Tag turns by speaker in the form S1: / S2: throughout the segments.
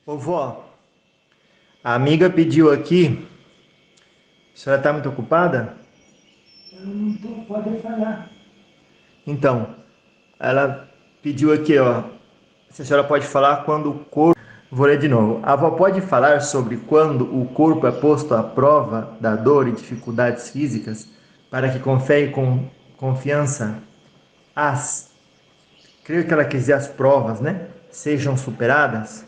S1: Ô vó, a amiga pediu aqui, a senhora está muito ocupada?
S2: Eu não tô, pode falar.
S1: Então, ela pediu aqui, ó, se a senhora pode falar quando o corpo... Vou ler de novo. A avó pode falar sobre quando o corpo é posto à prova da dor e dificuldades físicas para que confie com confiança as, creio que ela quis dizer as provas, né? Sejam superadas?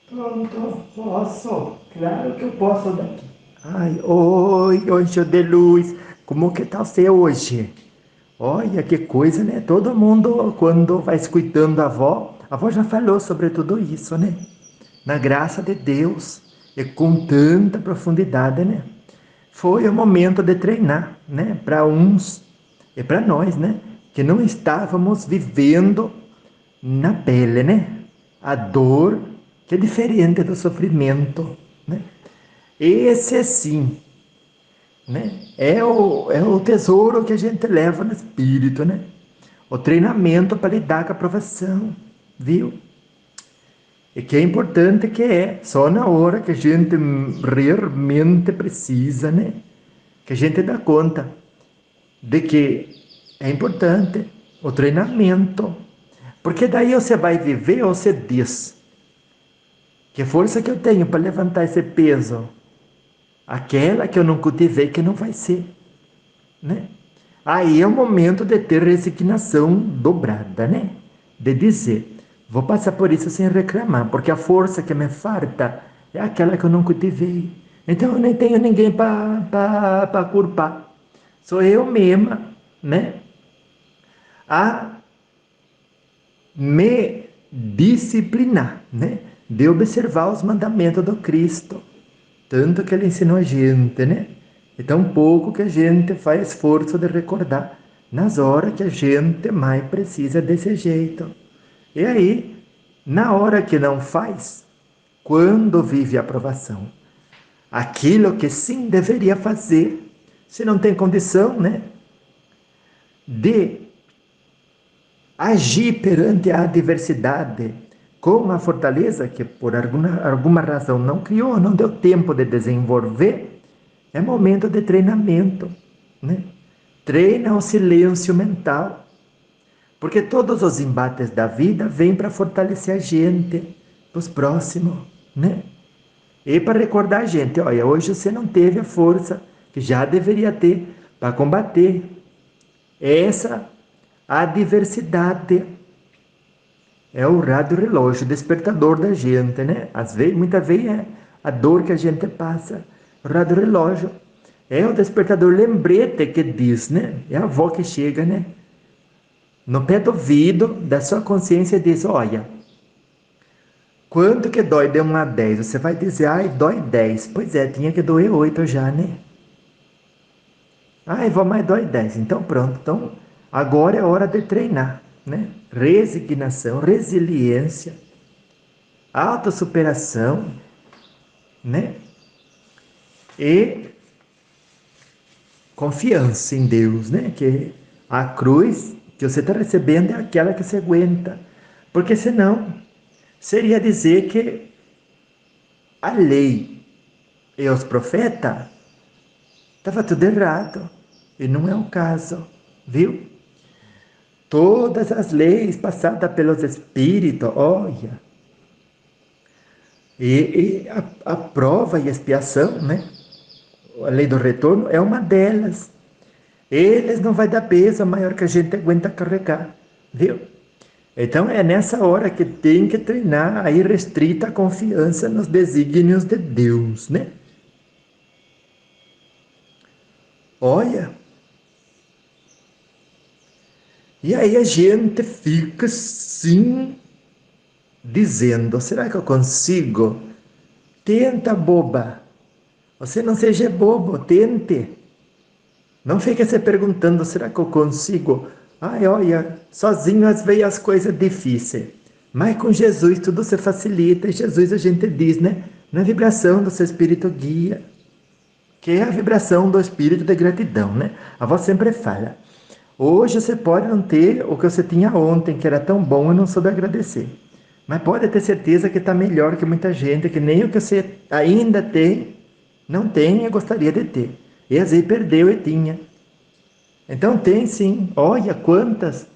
S2: Pronto, posso. Claro que eu posso daqui.
S1: Ai, oi, anjo de luz, como que tá você hoje? Olha que coisa, né? Todo mundo, quando vai escutando a avó já falou sobre tudo isso, né? Na graça de Deus, e com tanta profundidade, né? Foi o momento de treinar, né? Para uns e para nós, né? Que não estávamos vivendo na pele, né? A dor, que é diferente do sofrimento, né? Esse sim, né? É o tesouro que a gente leva no espírito, né? O treinamento para lidar com a aprovação, viu? E que é importante que é só na hora que a gente realmente precisa, né? Que a gente dá conta de que é importante o treinamento. Porque daí você vai viver ou você diz que força que eu tenho para levantar esse peso, aquela que eu não cultivei que não vai ser, né? Aí é o momento de ter resignação dobrada, né? De dizer, vou passar por isso sem reclamar, porque a força que me falta é aquela que eu não cultivei. Então eu nem tenho ninguém para culpar. Sou eu mesma, né? A me disciplinar, né? De observar os mandamentos do Cristo. Tanto que ele ensinou a gente, né? E tão pouco que a gente faz esforço de recordar nas horas que a gente mais precisa desse jeito. E aí, na hora que não faz, quando vive a aprovação, aquilo que sim deveria fazer, se não tem condição, né, de agir perante a adversidade com a fortaleza que por alguma razão não criou, não deu tempo de desenvolver, é momento de treinamento, né? Treina o silêncio mental, porque todos os embates da vida vêm para fortalecer a gente, os próximos, né? E para recordar a gente, olha, hoje você não teve a força que já deveria ter para combater essa adversidade. É o rádio relógio, o despertador da gente, né? Às vezes, muitas vezes é a dor que a gente passa. O rádio relógio é o despertador lembrete que diz, né? É a avó que chega, né? No pé do ouvido da sua consciência e diz: olha, quanto que dói de 1 a 10? Você vai dizer: ai, dói 10. Pois é, tinha que doer 8 já, né? Ai, vó, mas dói 10. Então pronto. Então agora é hora de treinar, né? Resignação, resiliência, autossuperação, né? E confiança em Deus, né? Que a cruz que você está recebendo é aquela que você aguenta. Porque senão seria dizer que a lei e os profetas estava tudo errado. E não é o caso, viu? Todas as leis passadas pelos Espíritos, olha, e a prova e expiação, né? A lei do retorno é uma delas. Eles não vai dar peso maior que a gente aguenta carregar, viu? Então é nessa hora que tem que treinar a irrestrita confiança nos desígnios de Deus, né? Olha, e aí a gente fica sim dizendo: será que eu consigo? Tenta, boba. Você não seja bobo, tente. Não fique se perguntando: será que eu consigo? Ai, olha, sozinho às vezes as coisas difíceis. Mas com Jesus tudo se facilita. E Jesus a gente diz, né? Na vibração do seu espírito guia, que é a vibração do espírito de gratidão, né? A avó sempre fala: hoje você pode não ter o que você tinha ontem, que era tão bom e não soube agradecer. Mas pode ter certeza que está melhor que muita gente, que nem o que você ainda tem, não tem e gostaria de ter. E às vezes perdeu e tinha. Então tem sim. Olha quantas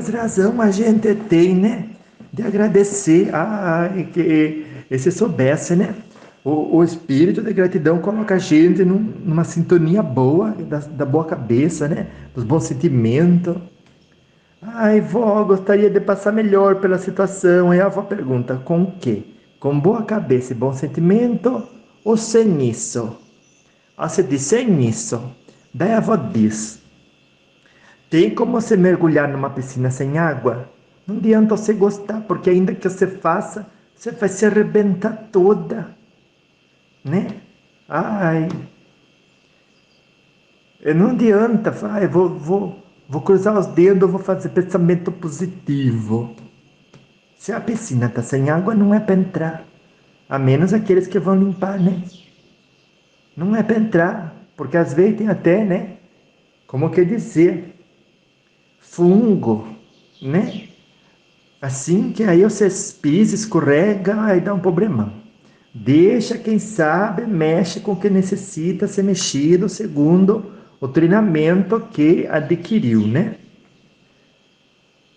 S1: razão a gente tem, né? De agradecer. Ai, que se soubesse, né? O espírito de gratidão coloca a gente numa sintonia boa, da boa cabeça, né? Dos bons sentimentos. Ai, vó, gostaria de passar melhor pela situação. E a avó pergunta: com o quê? Com boa cabeça e bom sentimento ou sem isso? Aí você diz: sem isso. Daí a avó diz: tem como você mergulhar numa piscina sem água? Não adianta você gostar, porque ainda que você faça, você vai se arrebentar toda, né? Ai, não adianta, ai, vou cruzar os dedos, vou fazer pensamento positivo. Se a piscina está sem água, não é para entrar. A menos aqueles que vão limpar, né? Não é para entrar, porque às vezes tem até, né? Como que dizer? Fungo, né? Assim que aí você pisa, escorrega, aí dá um problemão. Deixa quem sabe, mexe com o que necessita ser mexido segundo o treinamento que adquiriu, né?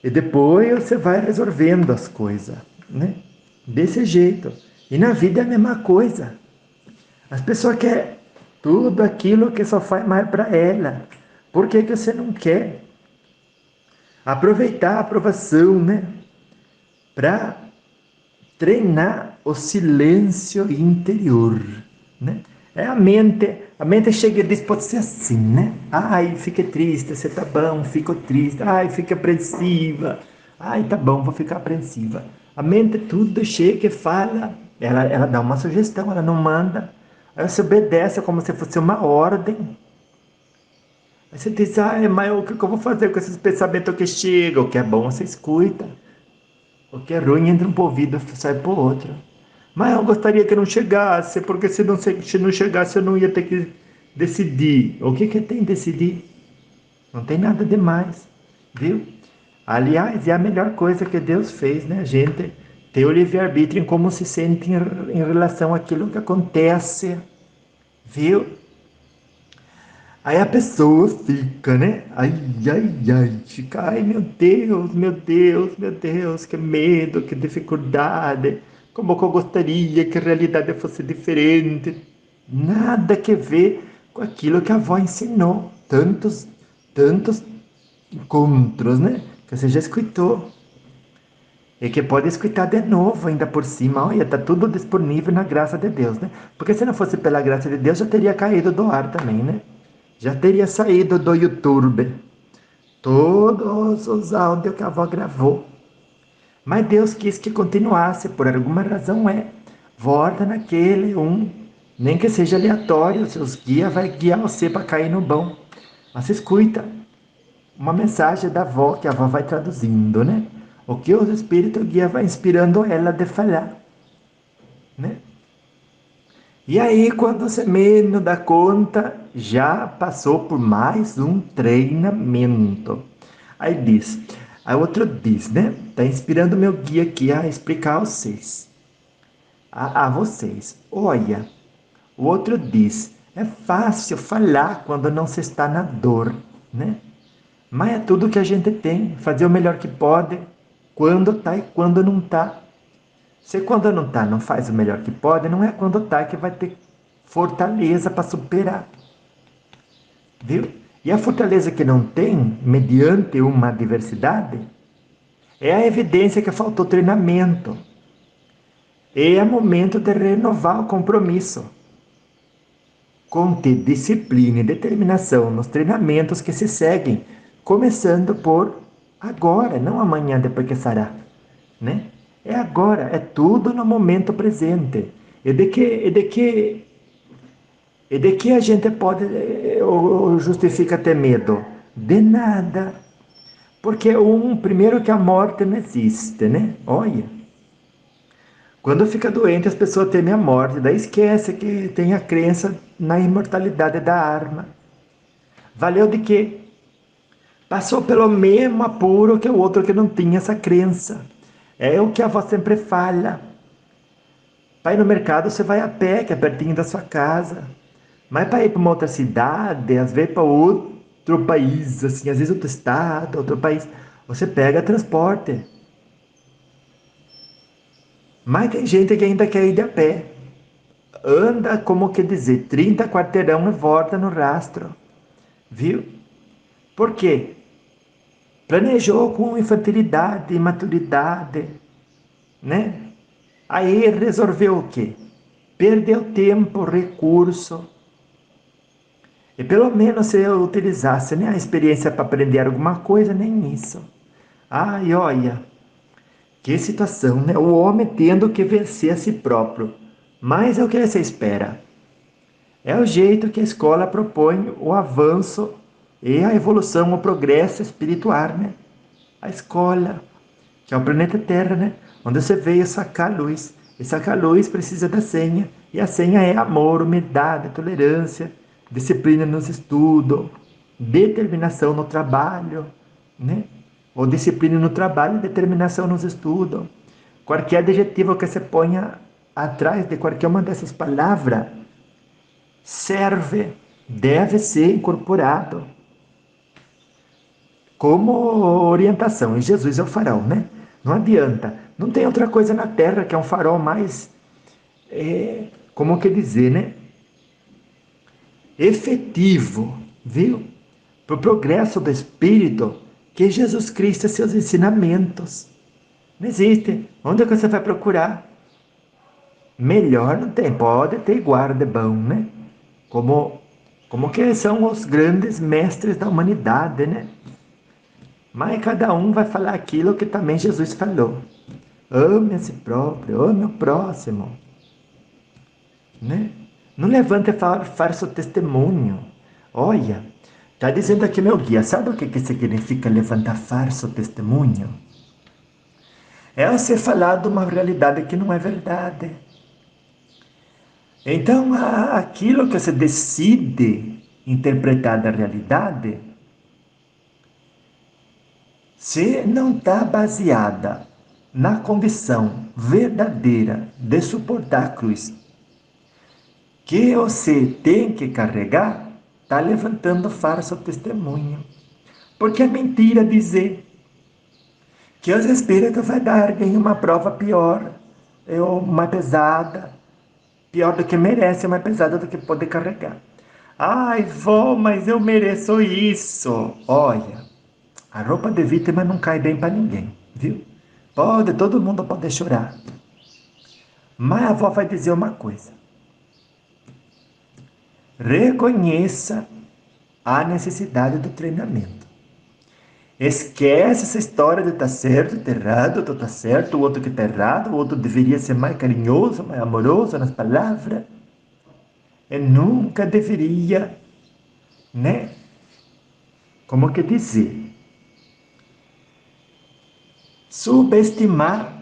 S1: E depois você vai resolvendo as coisas, né? Desse jeito. E na vida é a mesma coisa. As pessoas querem tudo aquilo que só faz mais para ela. Por que que você não quer aproveitar a aprovação, né? Para treinar o silêncio interior, né? É a mente chega e diz, pode ser assim, né? Ai, fica triste, você tá bom, fico triste. Ai, fica apreensiva. Ai, tá bom, vou ficar apreensiva. A mente tudo chega e fala, ela dá uma sugestão, ela não manda. Aí você obedece como se fosse uma ordem. Aí você diz, ai, mas o que eu vou fazer com esses pensamentos que chegam? O que é bom você escuta. O que é ruim entra um por ouvido e sai por outro. Mas eu gostaria que não chegasse, porque se não chegasse eu não ia ter que decidir. O que tem decidir? Não tem nada demais, viu? Aliás, é a melhor coisa que Deus fez, né? A gente ter o livre-arbítrio em como se sente em relação àquilo que acontece, viu? Aí a pessoa fica, né? Ai, ai, ai, fica, ai, meu Deus, meu Deus, meu Deus, que medo, que dificuldade. Como que eu gostaria que a realidade fosse diferente. Nada que ver com aquilo que a avó ensinou. Tantos encontros, né? Que você já escutou. E que pode escutar de novo ainda por cima. Olha, tá tudo disponível na graça de Deus, né? Porque se não fosse pela graça de Deus, já teria caído do ar também, né? Já teria saído do YouTube todos os áudios que a avó gravou. Mas Deus quis que continuasse, por alguma razão é. Volta naquele nem que seja aleatório, seus guias vai guiar você para cair no bom. Mas escuta uma mensagem da avó que a avó vai traduzindo, né? O que o Espírito guia vai inspirando ela de falar, né? E aí, quando você menos dá conta, já passou por mais um treinamento. Aí diz, aí outro diz, né? Tá inspirando meu guia aqui a explicar a vocês. A vocês. Olha, o outro diz, é fácil falar quando não se está na dor, né? Mas é tudo que a gente tem, fazer o melhor que pode, quando tá e quando não tá. Se quando não tá, não faz o melhor que pode, não é quando tá que vai ter fortaleza para superar, viu? E a fortaleza que não tem, mediante uma adversidade, é a evidência que faltou treinamento. É momento de renovar o compromisso. Conter disciplina e determinação nos treinamentos que se seguem, começando por agora, não amanhã depois que sarar, né? É agora, é tudo no momento presente. E de que a gente pode ou justifica ter medo? De nada. Porque primeiro que a morte não existe, né? Olha. Quando fica doente, as pessoas temem a morte, daí esquece que tem a crença na imortalidade da alma. Valeu de quê? passou pelo mesmo apuro que o outro que não tinha essa crença. É o que a avó sempre fala. Para ir no mercado você vai a pé, que é pertinho da sua casa. Mas para ir para uma outra cidade, às vezes para outro país, assim, às vezes outro estado, outro país, você pega transporte. Mas tem gente que ainda quer ir de a pé. Anda, como que dizer, 30 quarteirão e volta no rastro. Viu? Por quê? Planejou com infantilidade, imaturidade, né? Aí resolveu o quê? Perdeu tempo, recurso. E pelo menos se eu utilizasse, né, a experiência para aprender alguma coisa, nem isso. Ai, olha, que situação, né? O homem tendo que vencer a si próprio. Mas é o que você espera. É o jeito que a escola propõe o avanço e a evolução, o progresso espiritual, né? A escola, que é o planeta Terra, né? Onde você veio sacar luz. E sacar luz precisa da senha. E a senha é amor, humildade, tolerância, disciplina nos estudos, determinação no trabalho, né? Ou disciplina no trabalho e determinação nos estudos. Qualquer adjetivo que você ponha atrás de qualquer uma dessas palavras serve, deve ser incorporado como orientação. E Jesus é o farol, né? Não adianta. Não tem outra coisa na Terra que é um farol mais, como que dizer, né? Efetivo, viu? Para o progresso do Espírito, que Jesus Cristo e seus ensinamentos. Não existe. Onde é que você vai procurar? Melhor não tem. Pode ter guarda bom, né? Como que são os grandes mestres da humanidade, né? Mas cada um vai falar aquilo que também Jesus falou. Ame a si próprio, ame o próximo, né? Não levante falso testemunho. Olha, está dizendo aqui meu guia, sabe o que significa levantar falso testemunho? É você falar de uma realidade que não é verdade. Então, aquilo que você decide interpretar da realidade, se não está baseada na condição verdadeira de suportar a cruz que você tem que carregar, está levantando falso testemunho. Porque é mentira dizer que os espíritos vai dar alguém uma prova pior, ou mais pesada, pior do que merece, mais pesada do que pode carregar. Ai, vó, mas eu mereço isso. Olha, a roupa de vítima não cai bem para ninguém, viu? Todo mundo pode chorar. Mas a avó vai dizer uma coisa. Reconheça a necessidade do treinamento. Esquece essa história de estar certo, estar errado, tu tá certo, o outro que está errado, o outro deveria ser mais carinhoso, mais amoroso nas palavras. E nunca deveria, né? Como que dizer? Subestimar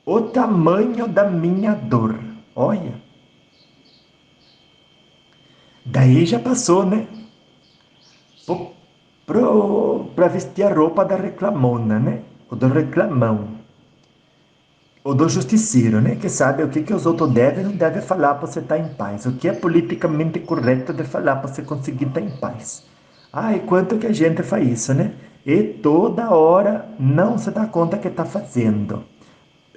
S1: o tamanho da minha dor. Olha. Daí já passou, né? Para vestir a roupa da reclamona, né? O do reclamão. O do justiceiro, né? Que sabe o que os outros devem e não devem falar para você estar em paz. O que é politicamente correto de falar para você conseguir estar em paz. Ai, quanto que a gente faz isso, né? E toda hora não se dá conta que está fazendo.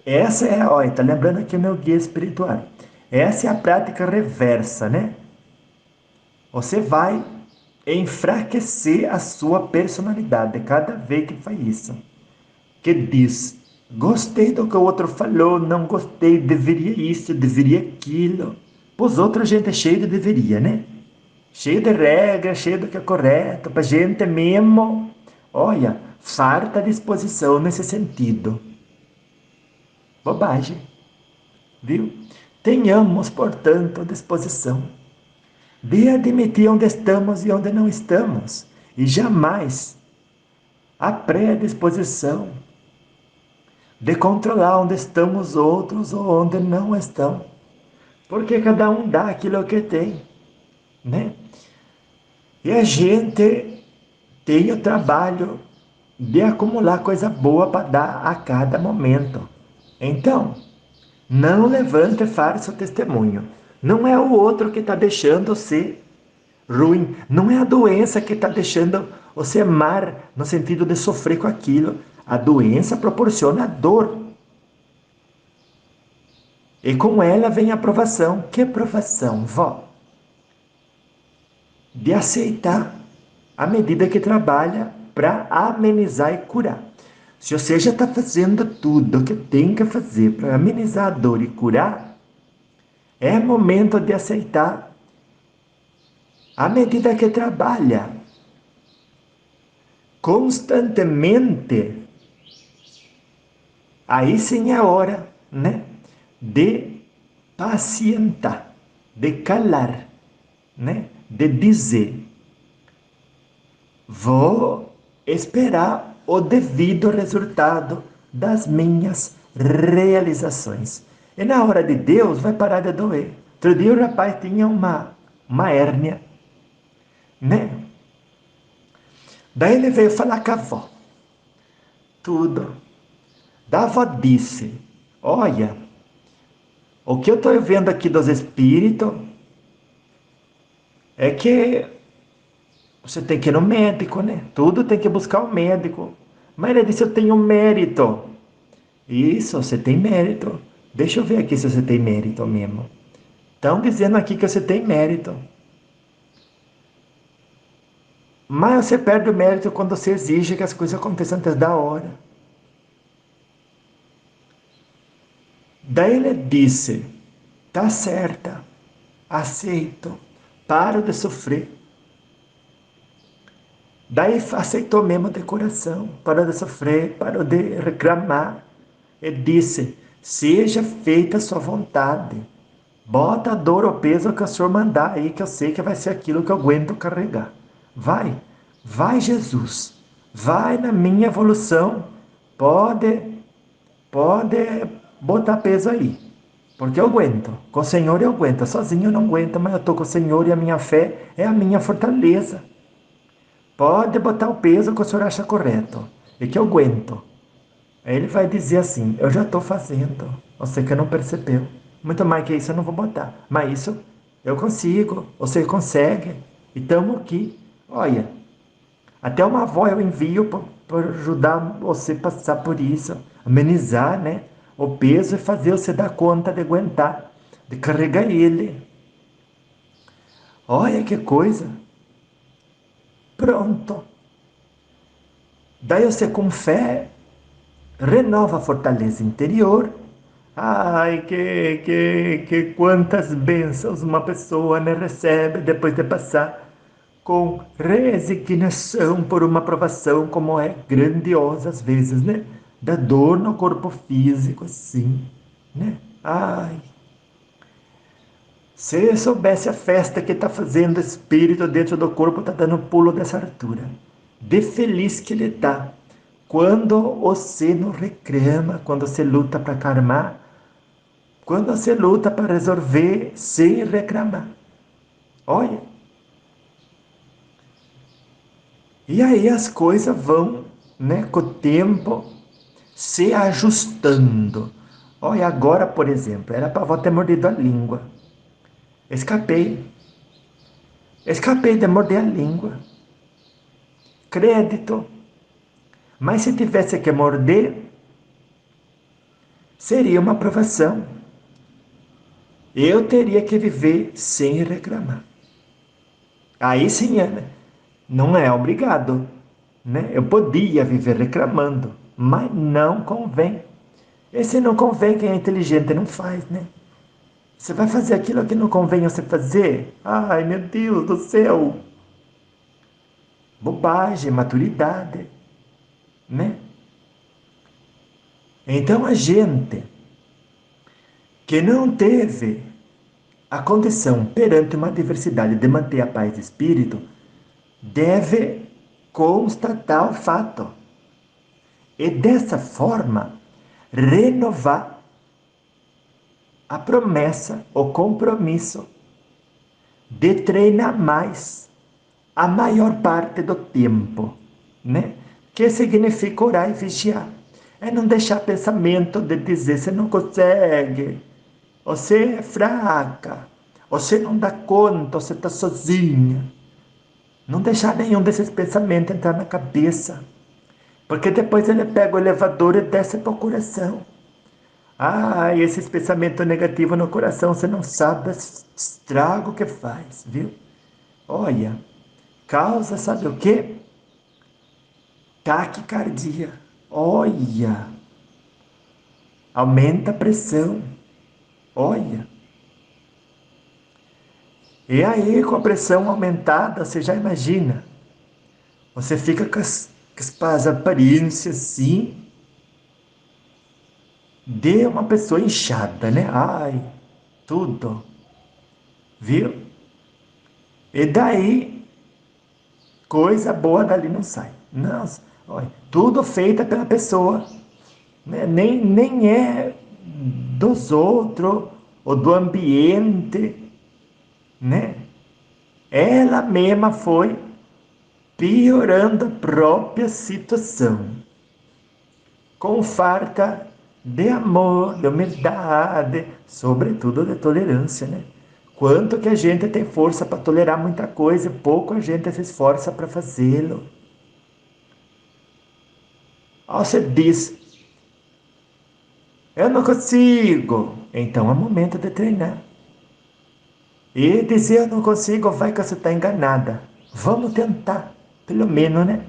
S1: Essa é, olha, tá lembrando aqui o meu guia espiritual. Essa é a prática reversa, né? Você vai enfraquecer a sua personalidade cada vez que faz isso. Que diz, gostei do que o outro falou, não gostei, deveria isso, deveria aquilo. Para os outros a gente é cheio de deveria, né? Cheio de regra, cheio do que é correto. Para a gente mesmo, olha, farta disposição nesse sentido. Bobagem, viu? Tenhamos, portanto, disposição de admitir onde estamos e onde não estamos, e jamais a predisposição de controlar onde estão os outros ou onde não estão, porque cada um dá aquilo que tem, né? E a gente tem o trabalho de acumular coisa boa para dar a cada momento. Então, não levante falso testemunho. Não é o outro que está deixando você ruim. Não é a doença que está deixando você mar no sentido de sofrer com aquilo. A doença proporciona dor. E com ela vem a aprovação. Que aprovação, vó? De aceitar à medida que trabalha para amenizar e curar. Se você já está fazendo tudo o que tem que fazer para amenizar a dor e curar, é momento de aceitar à medida que trabalha constantemente. Aí sim é hora, né, de pacientar, de calar, né, de dizer: vou esperar o devido resultado das minhas realizações. E na hora de Deus vai parar de doer. Outro dia o rapaz tinha uma hérnia, né? Daí ele veio falar com a avó. Tudo. Da avó disse: olha, o que eu estou vendo aqui dos espíritos é que você tem que ir no médico, né? Tudo tem que buscar o médico. Mas ele disse: eu tenho mérito. Isso, você tem mérito. Deixa eu ver aqui se você tem mérito mesmo. Estão dizendo aqui que você tem mérito. Mas você perde o mérito quando você exige que as coisas aconteçam antes da hora. Daí ele disse: tá certa, aceito, paro de sofrer. Daí aceitou mesmo de coração, parou de sofrer, parou de reclamar. E disse: seja feita a sua vontade. Bota a dor ou peso que o Senhor mandar aí, que eu sei que vai ser aquilo que eu aguento carregar. Vai, vai Jesus, vai na minha evolução, pode botar peso aí, porque eu aguento, com o Senhor eu aguento, sozinho eu não aguento, mas eu estou com o Senhor e a minha fé é a minha fortaleza. Pode botar o peso que o Senhor acha correto, e que eu aguento. Aí ele vai dizer assim: eu já estou fazendo, você que não percebeu. Muito mais que isso eu não vou botar. Mas isso eu consigo, você consegue. E estamos aqui. Olha, até uma avó eu envio para ajudar você a passar por isso. Amenizar, né? O peso e fazer você dar conta de aguentar, de carregar ele. Olha que coisa. Pronto. Daí você com fé renova a fortaleza interior. Ai, que quantas bênçãos uma pessoa né, recebe depois de passar com resignação por uma provação como é grandiosa às vezes, né? Da dor no corpo físico, assim, né? Ai, se soubesse a festa que está fazendo o espírito dentro do corpo, está dando pulo dessa altura. De feliz que ele está. Quando você não reclama, quando você luta para karmar, quando você luta para resolver sem reclamar. Olha. E aí as coisas vão, né, com o tempo, se ajustando. Olha, agora, por exemplo, era para a avó ter mordido a língua. Escapei. Escapei de morder a língua. Crédito. Mas se tivesse que morder, seria uma aprovação. Eu teria que viver sem reclamar. Aí sim, não é obrigado, né? Eu podia viver reclamando, mas não convém. E se não convém, quem é inteligente não faz, né? Você vai fazer aquilo que não convém você fazer? Ai, meu Deus do céu! Bobagem, maturidade, né? Então a gente que não teve a condição perante uma adversidade de manter a paz de espírito, deve constatar o fato. E dessa forma, renovar a promessa, o compromisso de treinar mais a maior parte do tempo, né? Que significa orar e vigiar. É não deixar pensamento de dizer, você não consegue, você é fraca, você não dá conta, você está sozinha. Não deixar nenhum desses pensamentos entrar na cabeça, porque depois ele pega o elevador e desce para o coração. Ah, esses pensamentos negativos no coração, você não sabe o estrago que faz, viu? Olha, causa, sabe o quê? Taquicardia. Olha, aumenta a pressão. Olha. E aí, com a pressão aumentada, você já imagina. Você fica com as aparências assim de uma pessoa inchada, né? Ai, tudo. Viu? E daí, coisa boa dali não sai. Não, olha, tudo feito pela pessoa. Né? Nem é dos outros ou do ambiente, né? Ela mesma foi piorando a própria situação, com farta de amor, de humildade, sobretudo de tolerância, né? Quanto que a gente tem força para tolerar muita coisa, pouco a gente se esforça para fazê-lo. Você diz, eu não consigo, então é momento de treinar. E dizer eu não consigo, vai que você está enganada. Vamos tentar, pelo menos, né?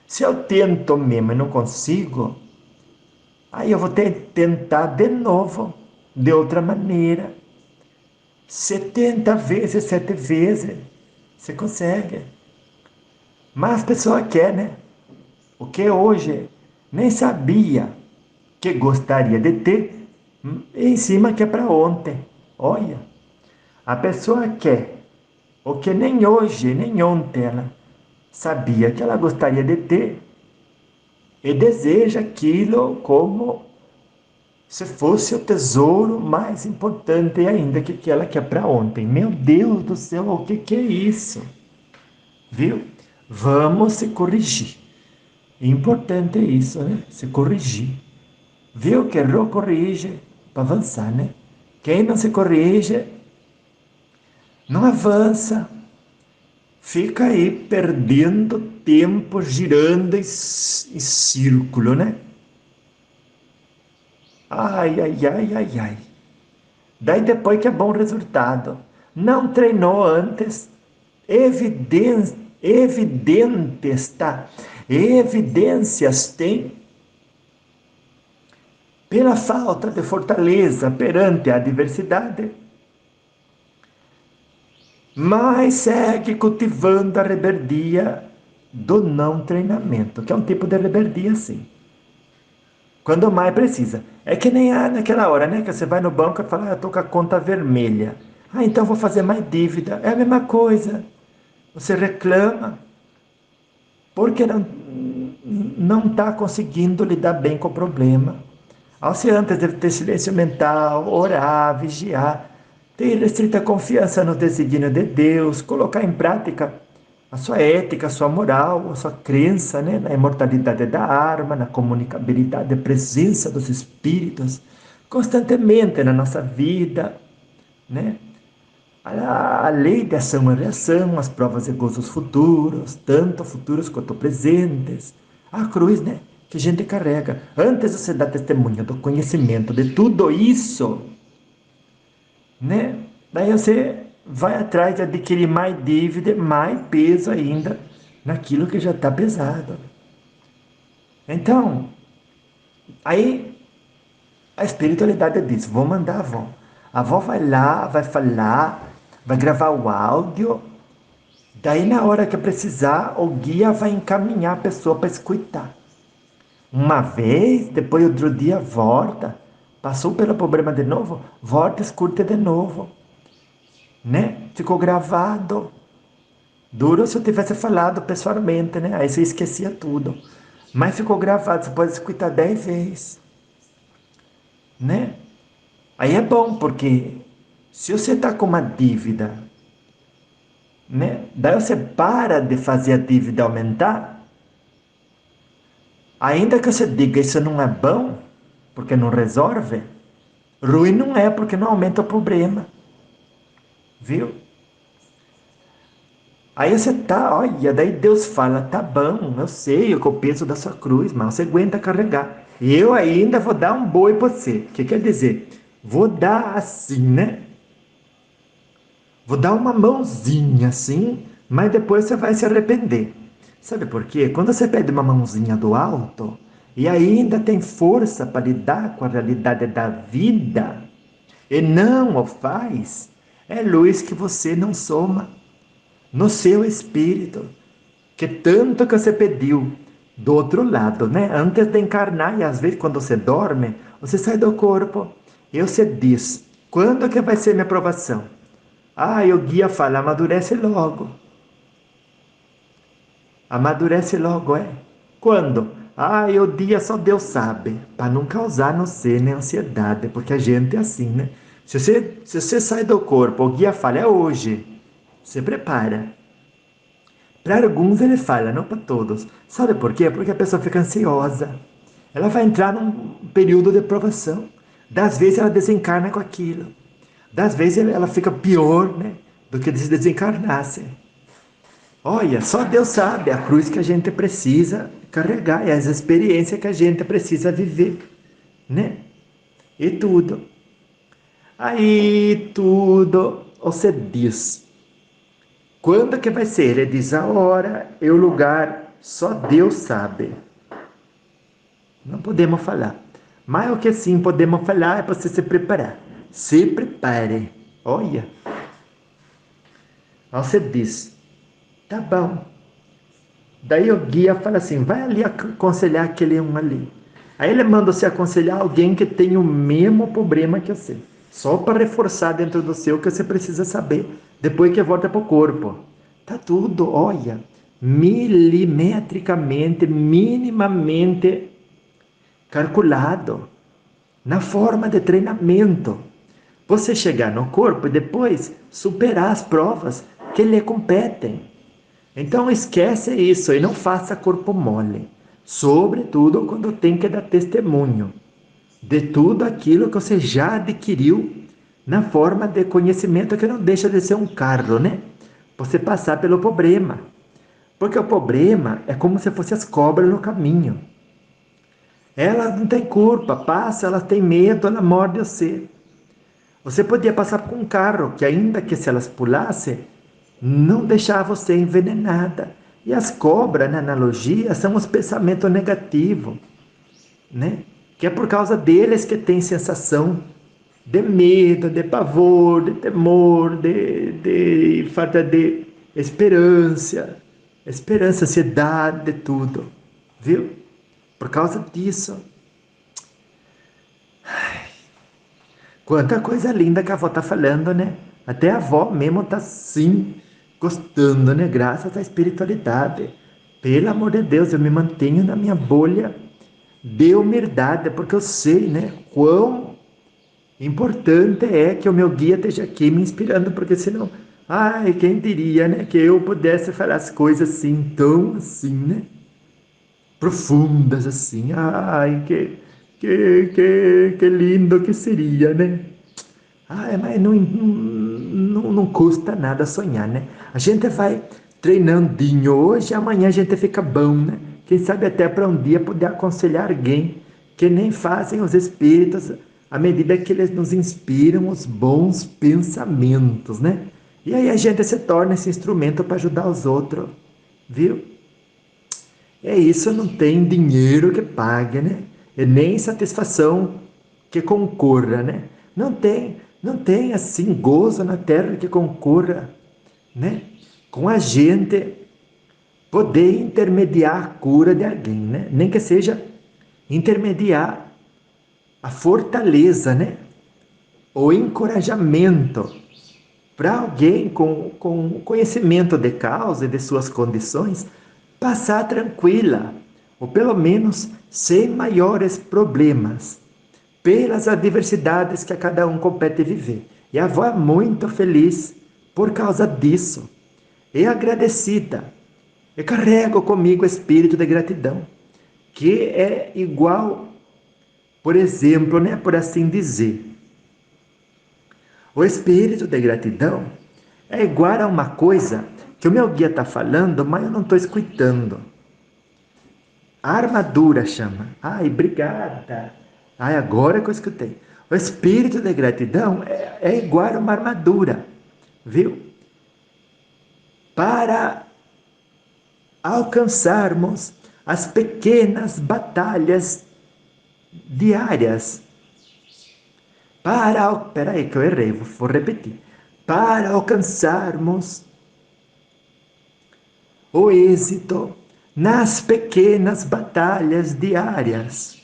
S1: Se eu tento mesmo e não consigo, aí eu vou ter que tentar de novo, de outra maneira. 70 vezes, 7 vezes, você consegue. Mas a pessoa quer, né? O que hoje nem sabia que gostaria de ter, em cima que é para ontem. Olha, a pessoa quer o que nem hoje, nem ontem ela sabia que ela gostaria de ter e deseja aquilo como se fosse o tesouro mais importante ainda que ela quer para ontem. Meu Deus do céu, o que é isso? Viu? Vamos se corrigir. Importante é isso, né? Se corrigir. Viu que errou, corrige para avançar, né? Quem não se corrige, não avança. Fica aí perdendo tempo girando em círculo, né? Ai, ai, ai, ai, ai. Daí depois que é bom resultado. Não treinou antes. Evidentes, tá? Evidências tem pela falta de fortaleza perante a adversidade, mas segue cultivando a rebeldia do não treinamento, que é um tipo de rebeldia, sim. Quando mais precisa. É que nem naquela hora, né? Que você vai no banco e fala, eu tô com a conta vermelha. Ah, então vou fazer mais dívida. É a mesma coisa. Você reclama porque não está conseguindo lidar bem com o problema. Ao se antes deve ter silêncio mental, orar, vigiar, ter restrita confiança no desígnio de Deus, colocar em prática a sua ética, a sua moral, a sua crença, né, na imortalidade da alma, na comunicabilidade, da presença dos espíritos, constantemente na nossa vida, né? A lei de ação e reação, as provas e gozos futuros, tanto futuros quanto presentes, a cruz, né, que a gente carrega. Antes você dá testemunho do conhecimento de tudo isso, né? Daí você vai atrás de adquirir mais dívida, mais peso ainda naquilo que já está pesado. Então, aí a espiritualidade diz: vou mandar a avó. A avó vai lá, vai falar, vai gravar o áudio. Daí, na hora que precisar, o guia vai encaminhar a pessoa para escutar. Uma vez, depois outro dia volta, passou pelo problema de novo, volta e escuta de novo, né? Ficou gravado. Duro se eu tivesse falado pessoalmente, né? Aí você esquecia tudo. Mas ficou gravado, você pode escutar 10 vezes, né? Aí é bom, porque se você está com uma dívida né? Daí você para de fazer a dívida aumentar, ainda que você diga isso não é bom, porque não resolve, ruim não é, porque não aumenta o problema, viu? Aí você tá, olha, daí Deus fala, tá bom, eu sei o peso da sua cruz, mas você aguenta carregar. E eu ainda vou dar um boi pra você. O que quer dizer? Vou dar assim, né? Vou dar uma mãozinha assim, mas depois você vai se arrepender. Sabe por quê? Quando você pede uma mãozinha do alto e ainda tem força para lidar com a realidade da vida e não o faz, é luz que você não soma no seu espírito, que tanto que você pediu do outro lado, né? Antes de encarnar, e às vezes quando você dorme, você sai do corpo e você diz: quando que vai ser minha aprovação? Ah, e o guia fala: amadurece logo. Amadurece logo, é? Quando? Ah, e o dia só Deus sabe. Para não causar no ser nem ansiedade, porque a gente é assim, né? Se você sai do corpo, o guia fala: é hoje. Se prepara. Para alguns ele fala, não para todos. Sabe por quê? Porque a pessoa fica ansiosa. Ela vai entrar num período de provação. Das vezes ela desencarna com aquilo. Das vezes ela fica pior, né? Do que se desencarnasse. Olha, só Deus sabe a cruz que a gente precisa carregar e as experiências que a gente precisa viver, né? E tudo. Aí tudo você diz. Quando que vai ser? Ele diz a hora e o lugar, só Deus sabe. Não podemos falar. Mas o que sim podemos falar é para você se preparar. Se prepare. Olha. Aí você diz, tá bom. Daí o guia fala assim, vai ali aconselhar aquele um ali. Aí ele manda você aconselhar alguém que tem o mesmo problema que você. Só para reforçar dentro do seu que você precisa saber. Depois que volta para o corpo. Tá tudo, olha, milimetricamente, minimamente calculado. Na forma de treinamento. Você chegar no corpo e depois superar as provas que lhe competem. Então esquece isso e não faça corpo mole. Sobretudo quando tem que dar testemunho de tudo aquilo que você já adquiriu na forma de conhecimento que não deixa de ser um carro, né? Você passar pelo problema. Porque o problema é como se fossem as cobras no caminho. Elas não têm culpa, passa, elas têm medo, ela morde você. Você podia passar com um carro que ainda que se elas pulassem, não deixava você envenenada. E as cobras, na analogia, são os pensamentos negativos, né? Que é por causa deles que tem sensação de medo, de pavor, de temor, de falta de esperança, ansiedade, de tudo, viu? Por causa disso. Quanta coisa linda que a avó tá falando, né? Até a avó mesmo tá sim gostando, né? Graças à espiritualidade. Pelo amor de Deus, eu me mantenho na minha bolha de humildade, porque eu sei, né? Quão importante é que o meu guia esteja aqui me inspirando, porque senão, ai, quem diria, né? Que eu pudesse falar as coisas assim, tão assim, né? Profundas assim. Ai, que lindo que seria, né? Ah, mas não custa nada sonhar, né? A gente vai treinandinho hoje, amanhã a gente fica bom, né? Quem sabe até para um dia poder aconselhar alguém que nem fazem os espíritos à medida que eles nos inspiram os bons pensamentos, né? E aí a gente se torna esse instrumento para ajudar os outros, viu? É isso, não tem dinheiro que pague, né? E nem satisfação que concorra, né? Não tem assim gozo na terra que concorra, né? Com a gente poder intermediar a cura de alguém, né? Nem que seja intermediar a fortaleza, né? O encorajamento para alguém com conhecimento de causa e de suas condições passar tranquila, ou pelo menos sem maiores problemas, pelas adversidades que a cada um compete viver. E a avó é muito feliz por causa disso. e agradecida. Eu carrego comigo o espírito de gratidão, que é igual, por exemplo, né, por assim dizer, o espírito de gratidão é igual a uma coisa que o meu guia está falando, mas eu não estou escutando. A armadura chama. Ai, obrigada. Ai, agora que eu escutei. O espírito de gratidão é igual a uma armadura, viu? Para alcançarmos as pequenas batalhas diárias. Peraí que eu errei, vou repetir. Para alcançarmos o êxito nas pequenas batalhas diárias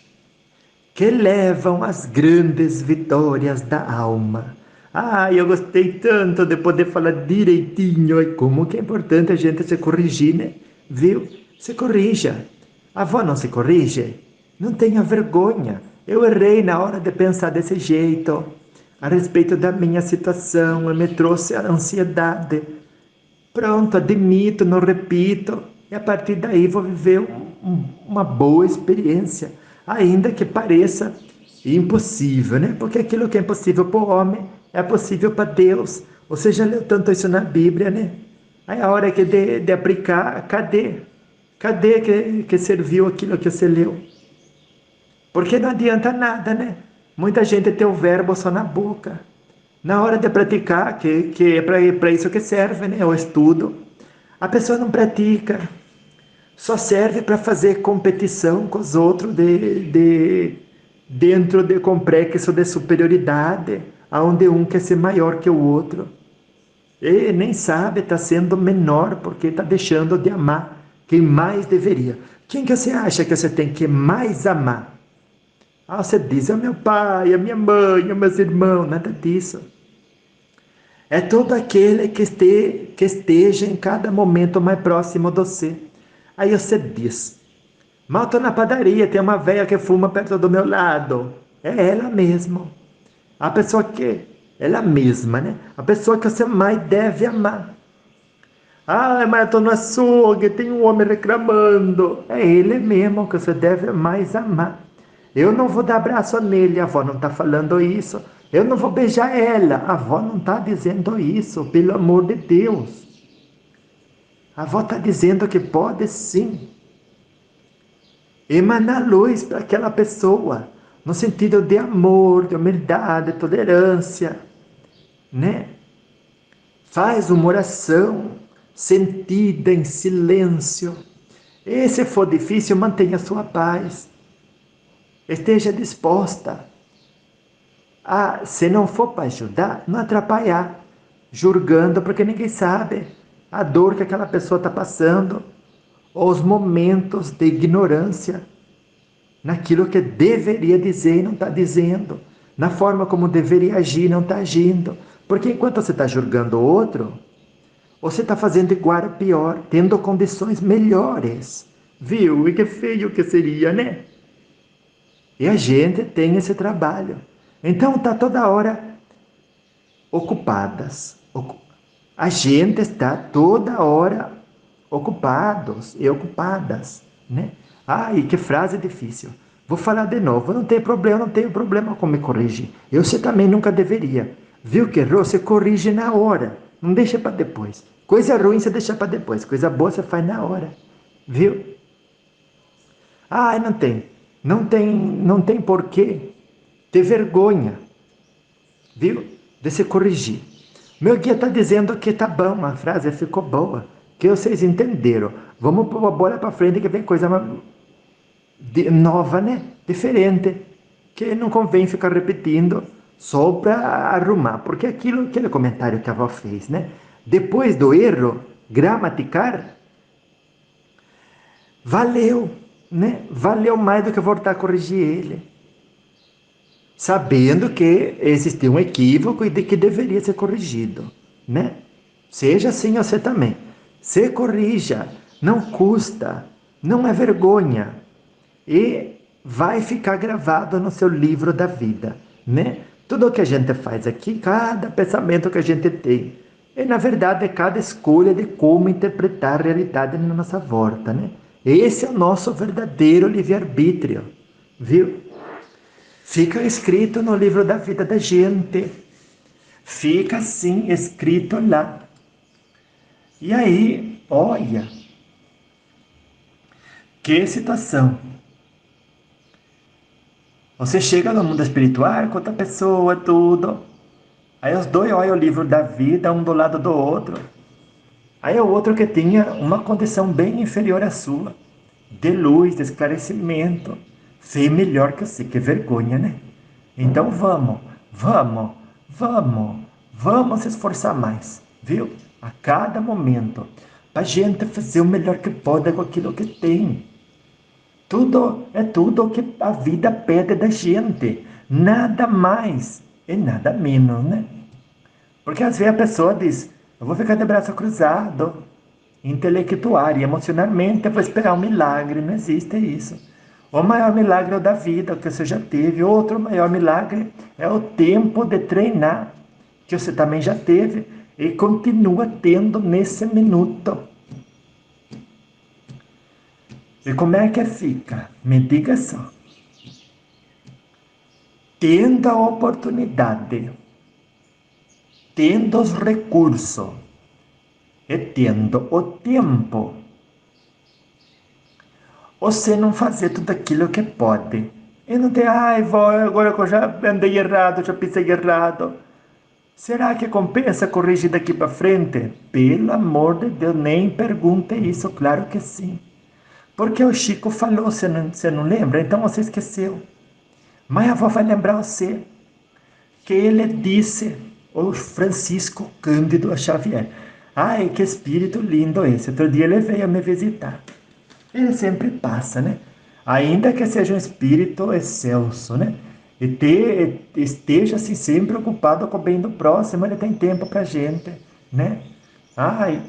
S1: que levam às grandes vitórias da alma. Ah, eu gostei tanto de poder falar direitinho. E como que é importante a gente se corrigir, né? Viu? Se corrija. A avó não se corrige? Não tenha vergonha. Eu errei na hora de pensar desse jeito. A respeito da minha situação, me trouxe a ansiedade. Pronto, admito, não repito. E a partir daí vou viver uma boa experiência. Ainda que pareça impossível, né? Porque aquilo que é impossível para o homem é possível para Deus. Você já leu tanto isso na Bíblia, né? Aí a hora que de aplicar, cadê? Cadê que serviu aquilo que você leu? Porque não adianta nada, né? Muita gente tem o verbo só na boca. Na hora de praticar, que é para isso que serve, né? O estudo. A pessoa não pratica. Só serve para fazer competição com os outros dentro de complexo de superioridade, onde um quer ser maior que o outro. E nem sabe, está sendo menor porque está deixando de amar quem mais deveria. Quem que você acha que você tem que mais amar? Ah, você diz, é o meu pai, a minha mãe, os meus irmãos, nada disso. É todo aquele que esteja em cada momento mais próximo de você. Aí você diz, mal estou na padaria, tem uma velha que fuma perto do meu lado. É ela mesmo. A pessoa que, ela mesma, né? A pessoa que você mais deve amar. Ah, mas eu estou no açougue, tem um homem reclamando. É ele mesmo que você deve mais amar. Eu não vou dar abraço nele, a avó não está falando isso. Eu não vou beijar ela, a avó não está dizendo isso, pelo amor de Deus. A avó está dizendo que pode sim emanar luz para aquela pessoa, no sentido de amor, de humildade, de tolerância, né? Faz uma oração sentida em silêncio. E se for difícil, mantenha sua paz. Esteja disposta a, se não for para ajudar, não atrapalhar, julgando, porque ninguém sabe a dor que aquela pessoa está passando, ou os momentos de ignorância naquilo que deveria dizer e não está dizendo, na forma como deveria agir e não está agindo. Porque enquanto você está julgando o outro, você está fazendo igual ou pior, tendo condições melhores. Viu? E que feio que seria, né? E a gente tem esse trabalho. Então está toda hora ocupadas. A gente está toda hora ocupados e ocupadas, né? Ai, que frase difícil. Vou falar de novo. Não tem problema, não tenho problema com me corrigir. Você também nunca deveria. Viu que errou? Você corrige na hora. Não deixa para depois. Coisa ruim você deixa para depois. Coisa boa você faz na hora. Viu? Ai, não tem porquê ter vergonha, viu? De se corrigir. Meu guia está dizendo que tá bom, a frase ficou boa, que vocês entenderam. Vamos pôr a bola para frente que vem coisa nova, né? Diferente, que não convém ficar repetindo só para arrumar, porque aquele comentário que a avó fez, né? Depois do erro gramatical, valeu, né? Valeu mais do que voltar a corrigir ele, sabendo que existia um equívoco e de que deveria ser corrigido, né? Seja assim você também. Se corrija, não custa, não é vergonha e vai ficar gravado no seu livro da vida, né? Tudo o que a gente faz aqui, cada pensamento que a gente tem, E, na verdade, é cada escolha de como interpretar a realidade na nossa volta, né? Esse é o nosso verdadeiro livre-arbítrio, viu? Fica escrito no livro da vida da gente. Fica assim escrito lá. E aí, olha, que situação. Você chega no mundo espiritual com outra pessoa, tudo. Aí os dois olham o livro da vida, um do lado do outro. Aí o outro que tinha uma condição bem inferior à sua, de luz, de esclarecimento, fez melhor que você, que vergonha, né? Então vamos se esforçar mais, viu? A cada momento, para a gente fazer o melhor que pode com aquilo que tem. Tudo é tudo o que a vida pede da gente, nada mais e nada menos, né? Porque às vezes a pessoa diz, eu vou ficar de braço cruzado, intelectual e emocionalmente eu vou esperar um milagre, não existe isso. O maior milagre é o da vida que você já teve, outro maior milagre é o tempo de treinar que você também já teve e continua tendo nesse minuto. E como é que fica? Me diga só. Tendo a oportunidade, tendo os recursos e tendo o tempo, você não fazer tudo aquilo que pode. E não ter, ai, vó, agora que eu já andei errado, já pensei errado. Será que compensa corrigir daqui para frente? Pelo amor de Deus, nem pergunte isso, claro que sim. Porque o Chico falou, você não lembra? Então você esqueceu. Mas a avó vai lembrar você que ele disse, o Francisco Cândido Xavier. Ai, que espírito lindo esse. Outro dia ele veio me visitar. Ele sempre passa, né? Ainda que seja um espírito excelso, né? Esteja assim sempre ocupado com o bem do próximo, ele tem tempo pra gente, né? Ai,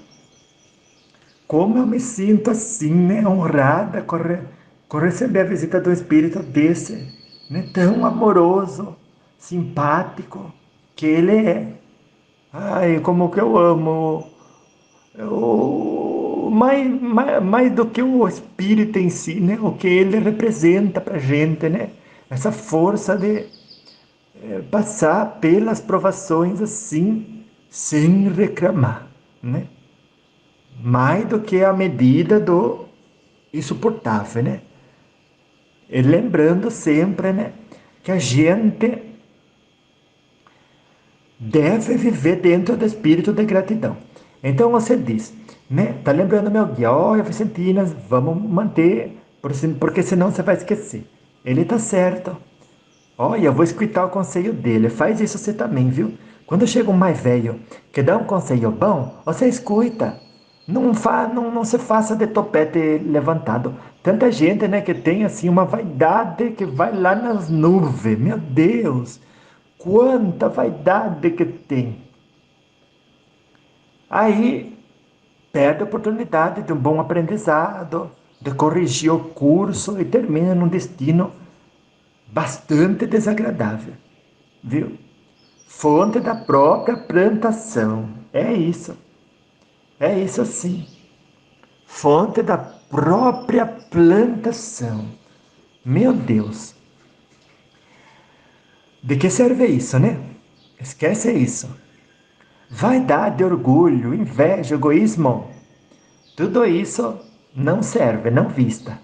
S1: como eu me sinto assim, né? Honrada com receber a visita de um espírito desse, né? Tão amoroso, simpático que ele é. Ai, como que eu amo mais do que o espírito em si, né? O que ele representa para a gente, né? Essa força de passar pelas provações assim, sem reclamar, né? Mais do que a medida do insuportável, né? E lembrando sempre, né? Que a gente deve viver dentro do espírito de gratidão. Então você diz, né? Tá lembrando meu guia? Olha, Vicentina, vamos manter, porque senão você vai esquecer. Ele tá certo. Olha, eu vou escutar o conselho dele. Faz isso você também, viu? Quando chega um mais velho que dá um conselho bom, você escuta. Não se faça de topete levantado. Tanta gente, né, que tem assim uma vaidade que vai lá nas nuvens. Meu Deus! Quanta vaidade que tem. Aí perde a oportunidade de um bom aprendizado, de corrigir o curso e termina num destino bastante desagradável, viu? Fonte da própria plantação. É isso sim. Fonte da própria plantação. Meu Deus. De que serve isso, né? Esquece isso. Vaidade, orgulho, inveja, egoísmo, tudo isso não serve, não vista.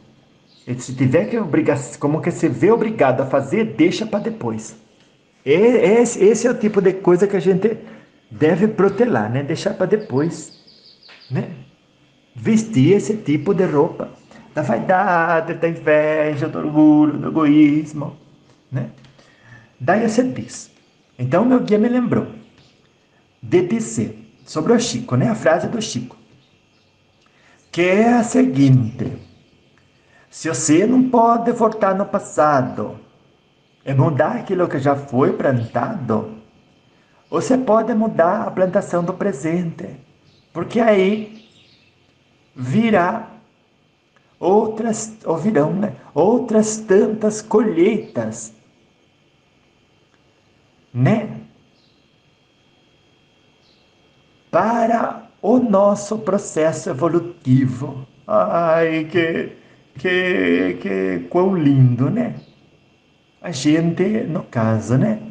S1: E se tiver que obrigar, como que se vê obrigado a fazer, deixa para depois. Esse é o tipo de coisa que a gente deve protelar, né? Deixar para depois, né? Vestir esse tipo de roupa da vaidade, da inveja, do orgulho, do egoísmo, né? Daí você diz. Então meu guia me lembrou de dizer sobre o Chico, né? A frase do Chico, que é a seguinte: se você não pode voltar no passado e mudar aquilo que já foi plantado, você pode mudar a plantação do presente, porque aí virá ou virão, né? Outras tantas colheitas, né? para o nosso processo evolutivo. Ai, quão lindo, né? A gente, no caso, né?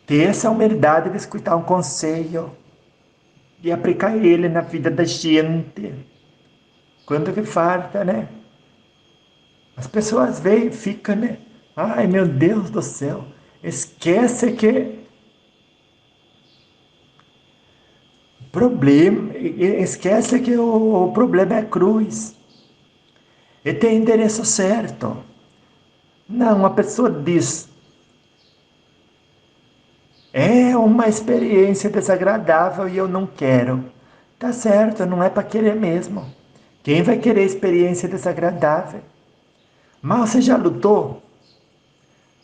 S1: Ter essa humildade de escutar um conselho e aplicar ele na vida da gente. Quando que falta, né? As pessoas veem e ficam, né? Ai, meu Deus do céu. Esquece que esquece que o problema é a cruz. E tem endereço certo. Não, uma pessoa diz, é uma experiência desagradável e eu não quero. Tá certo, não é para querer mesmo. Quem vai querer experiência desagradável? Mas você já lutou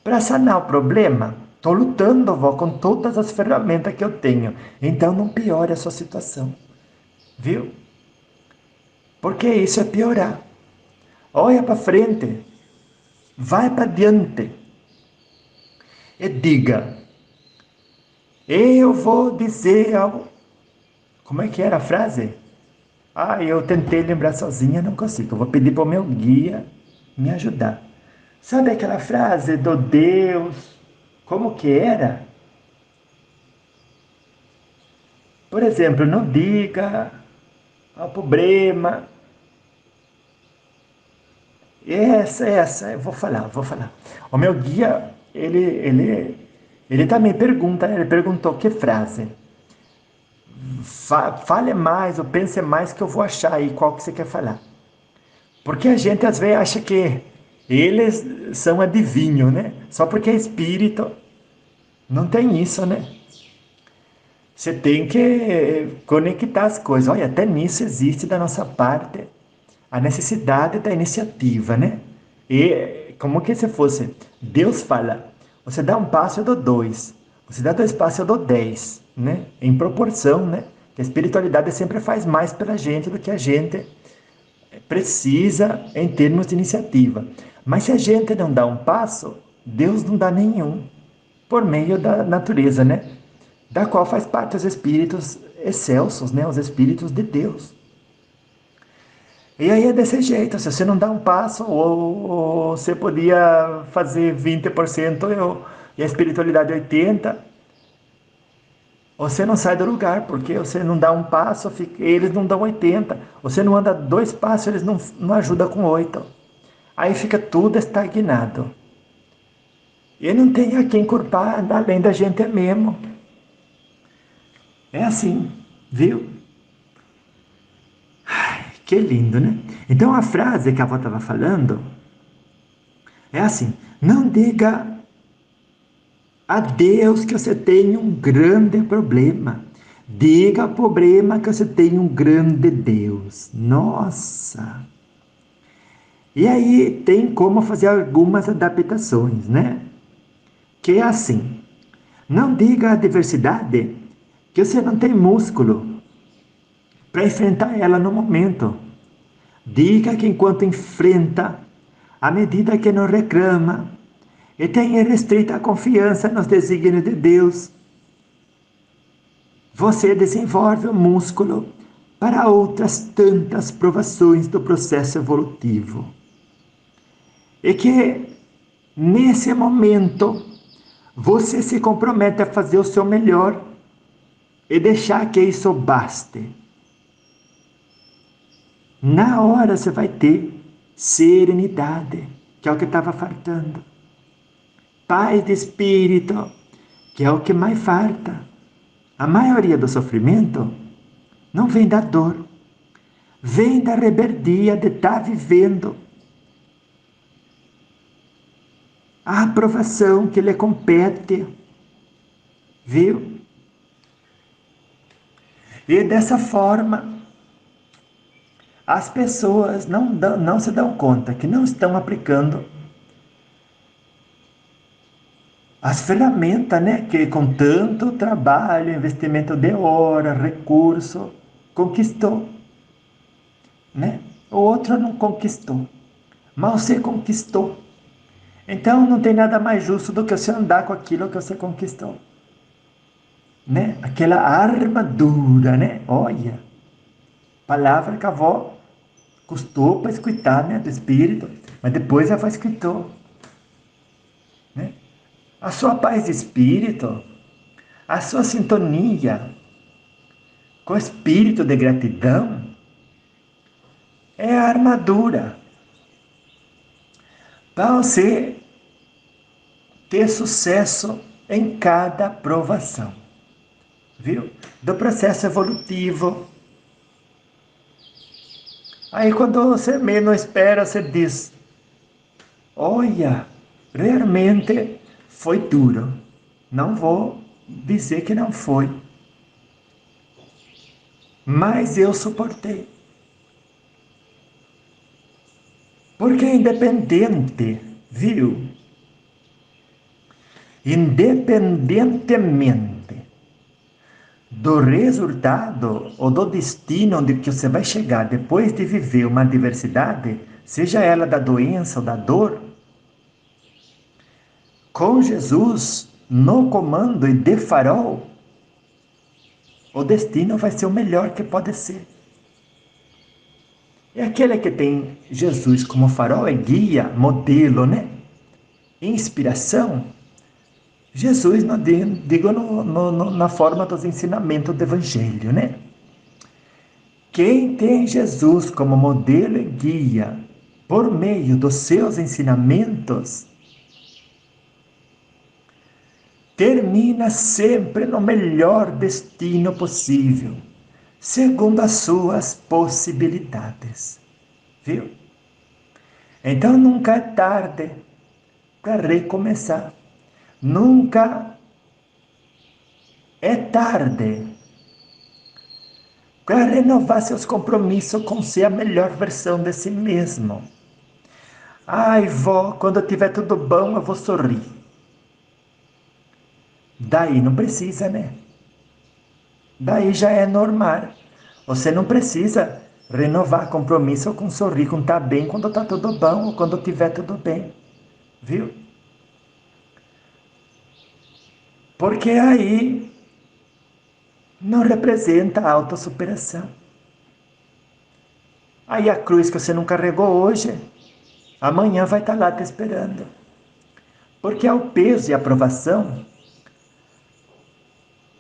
S1: para sanar o problema? Estou lutando, vó, com todas as ferramentas que eu tenho. Então não piore a sua situação, viu? Porque isso é piorar. Olha para frente, vai para diante e diga: eu vou dizer algo. Como é que era a frase? Ah, eu tentei lembrar sozinha, não consigo. Eu vou pedir para o meu guia me ajudar. Sabe aquela frase do Deus? Como que era? Por exemplo, não diga ao problema. Essa, eu vou falar. O meu guia, ele também pergunta, ele perguntou que frase. Fale mais ou pense mais que eu vou achar aí qual que você quer falar. Porque a gente às vezes acha que eles são adivinho, né? Só porque é espírito. Não tem isso, né? Você tem que conectar as coisas. Olha, até nisso existe da nossa parte a necessidade da iniciativa, né? E como que se fosse, Deus fala, você dá um passo, eu dou dois. Você dá dois passos, eu dou 10, né? Em proporção, né? Que a espiritualidade sempre faz mais pela gente do que a gente precisa em termos de iniciativa. Mas se a gente não dá um passo, Deus não dá nenhum, por meio da natureza, né? Da qual faz parte os espíritos excelsos, né? Os espíritos de Deus. E aí é desse jeito, se você não dá um passo, ou você podia fazer 20% e a espiritualidade 80%, você não sai do lugar, porque você não dá um passo, eles não dão 80%. Você não anda dois passos, eles não ajudam com 8%. Aí fica tudo estagnado. E não tem a quem culpar, além da gente mesmo. É assim, viu? Que lindo, né? Então a frase que a avó estava falando é assim: não diga a Deus que você tem um grande problema. Diga ao problema que você tem um grande Deus. Nossa! E aí tem como fazer algumas adaptações, né? Que é assim: não diga à adversidade que você não tem músculo para enfrentar ela no momento. Diga que enquanto enfrenta, à medida que não reclama, e tem restrita confiança nos desígnios de Deus, você desenvolve o músculo para outras tantas provações do processo evolutivo. E que, nesse momento, você se compromete a fazer o seu melhor e deixar que isso baste. Na hora você vai ter serenidade, que é o que estava faltando. Paz de espírito, que é o que mais falta. A maioria do sofrimento não vem da dor, vem da rebeldia de estar vivendo a aprovação que lhe compete, viu? E dessa forma, as pessoas não se dão conta que não estão aplicando as ferramentas, né, que com tanto trabalho, investimento de hora, recurso, conquistou, né? O outro não conquistou, mas você conquistou. Então não tem nada mais justo do que você andar com aquilo que você conquistou. né? Aquela armadura, né? Olha, palavra que a avó custou para escutar, né? Do Espírito, mas depois a avó escutou, né? A sua paz de espírito, a sua sintonia com o espírito de gratidão é a armadura para você ter sucesso em cada provação, viu? Do processo evolutivo. Aí quando você menos espera, você diz: olha, realmente foi duro. Não vou dizer que não foi, mas eu suportei. Porque é independente, viu? Independentemente do resultado ou do destino onde que você vai chegar depois de viver uma adversidade, seja ela da doença ou da dor, com Jesus no comando e de farol, o destino vai ser o melhor que pode ser. E aquele que tem Jesus como farol é guia, modelo, né? Inspiração. Jesus, não digo na forma dos ensinamentos do Evangelho, né? Quem tem Jesus como modelo e guia por meio dos seus ensinamentos, termina sempre no melhor destino possível, segundo as suas possibilidades. Viu? Então nunca é tarde para recomeçar. Nunca é tarde para renovar seus compromissos com ser a melhor versão de si mesmo. Ai, vó, quando tiver tudo bom, eu vou sorrir. Daí não precisa, né? Daí já é normal. Você não precisa renovar compromisso com sorrir, com estar bem quando está tudo bom ou quando tiver tudo bem. Viu? Porque aí não representa a autossuperação. Aí a cruz que você não carregou hoje, amanhã vai estar lá te esperando. Porque ao peso e aprovação,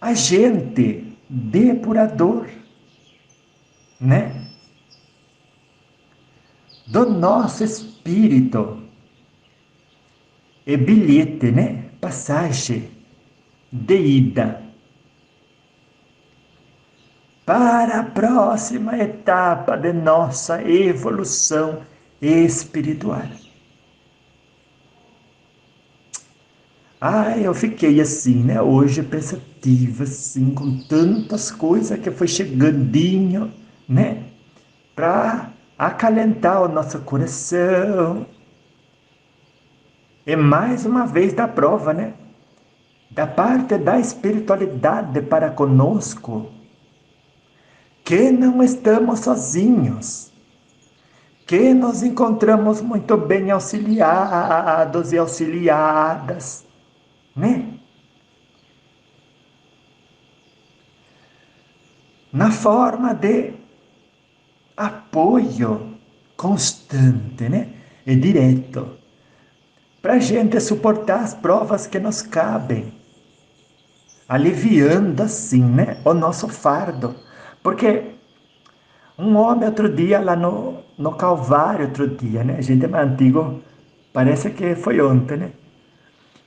S1: agente depurador, né? Do nosso espírito. É bilhete, né? Passagem de ida para a próxima etapa de nossa evolução espiritual. Ah, eu fiquei assim, né? Hoje pensativa, assim, com tantas coisas que foi chegandinho, né? Para acalentar o nosso coração. E mais uma vez da prova, né? Da parte da espiritualidade para conosco, que não estamos sozinhos, que nos encontramos muito bem auxiliados e auxiliadas, né? Na forma de apoio constante, né? E direto, para a gente suportar as provas que nos cabem, aliviando assim, né? O nosso fardo, porque um homem outro dia lá no Calvário, outro dia, né? A gente é mais antigo, parece que foi ontem, né?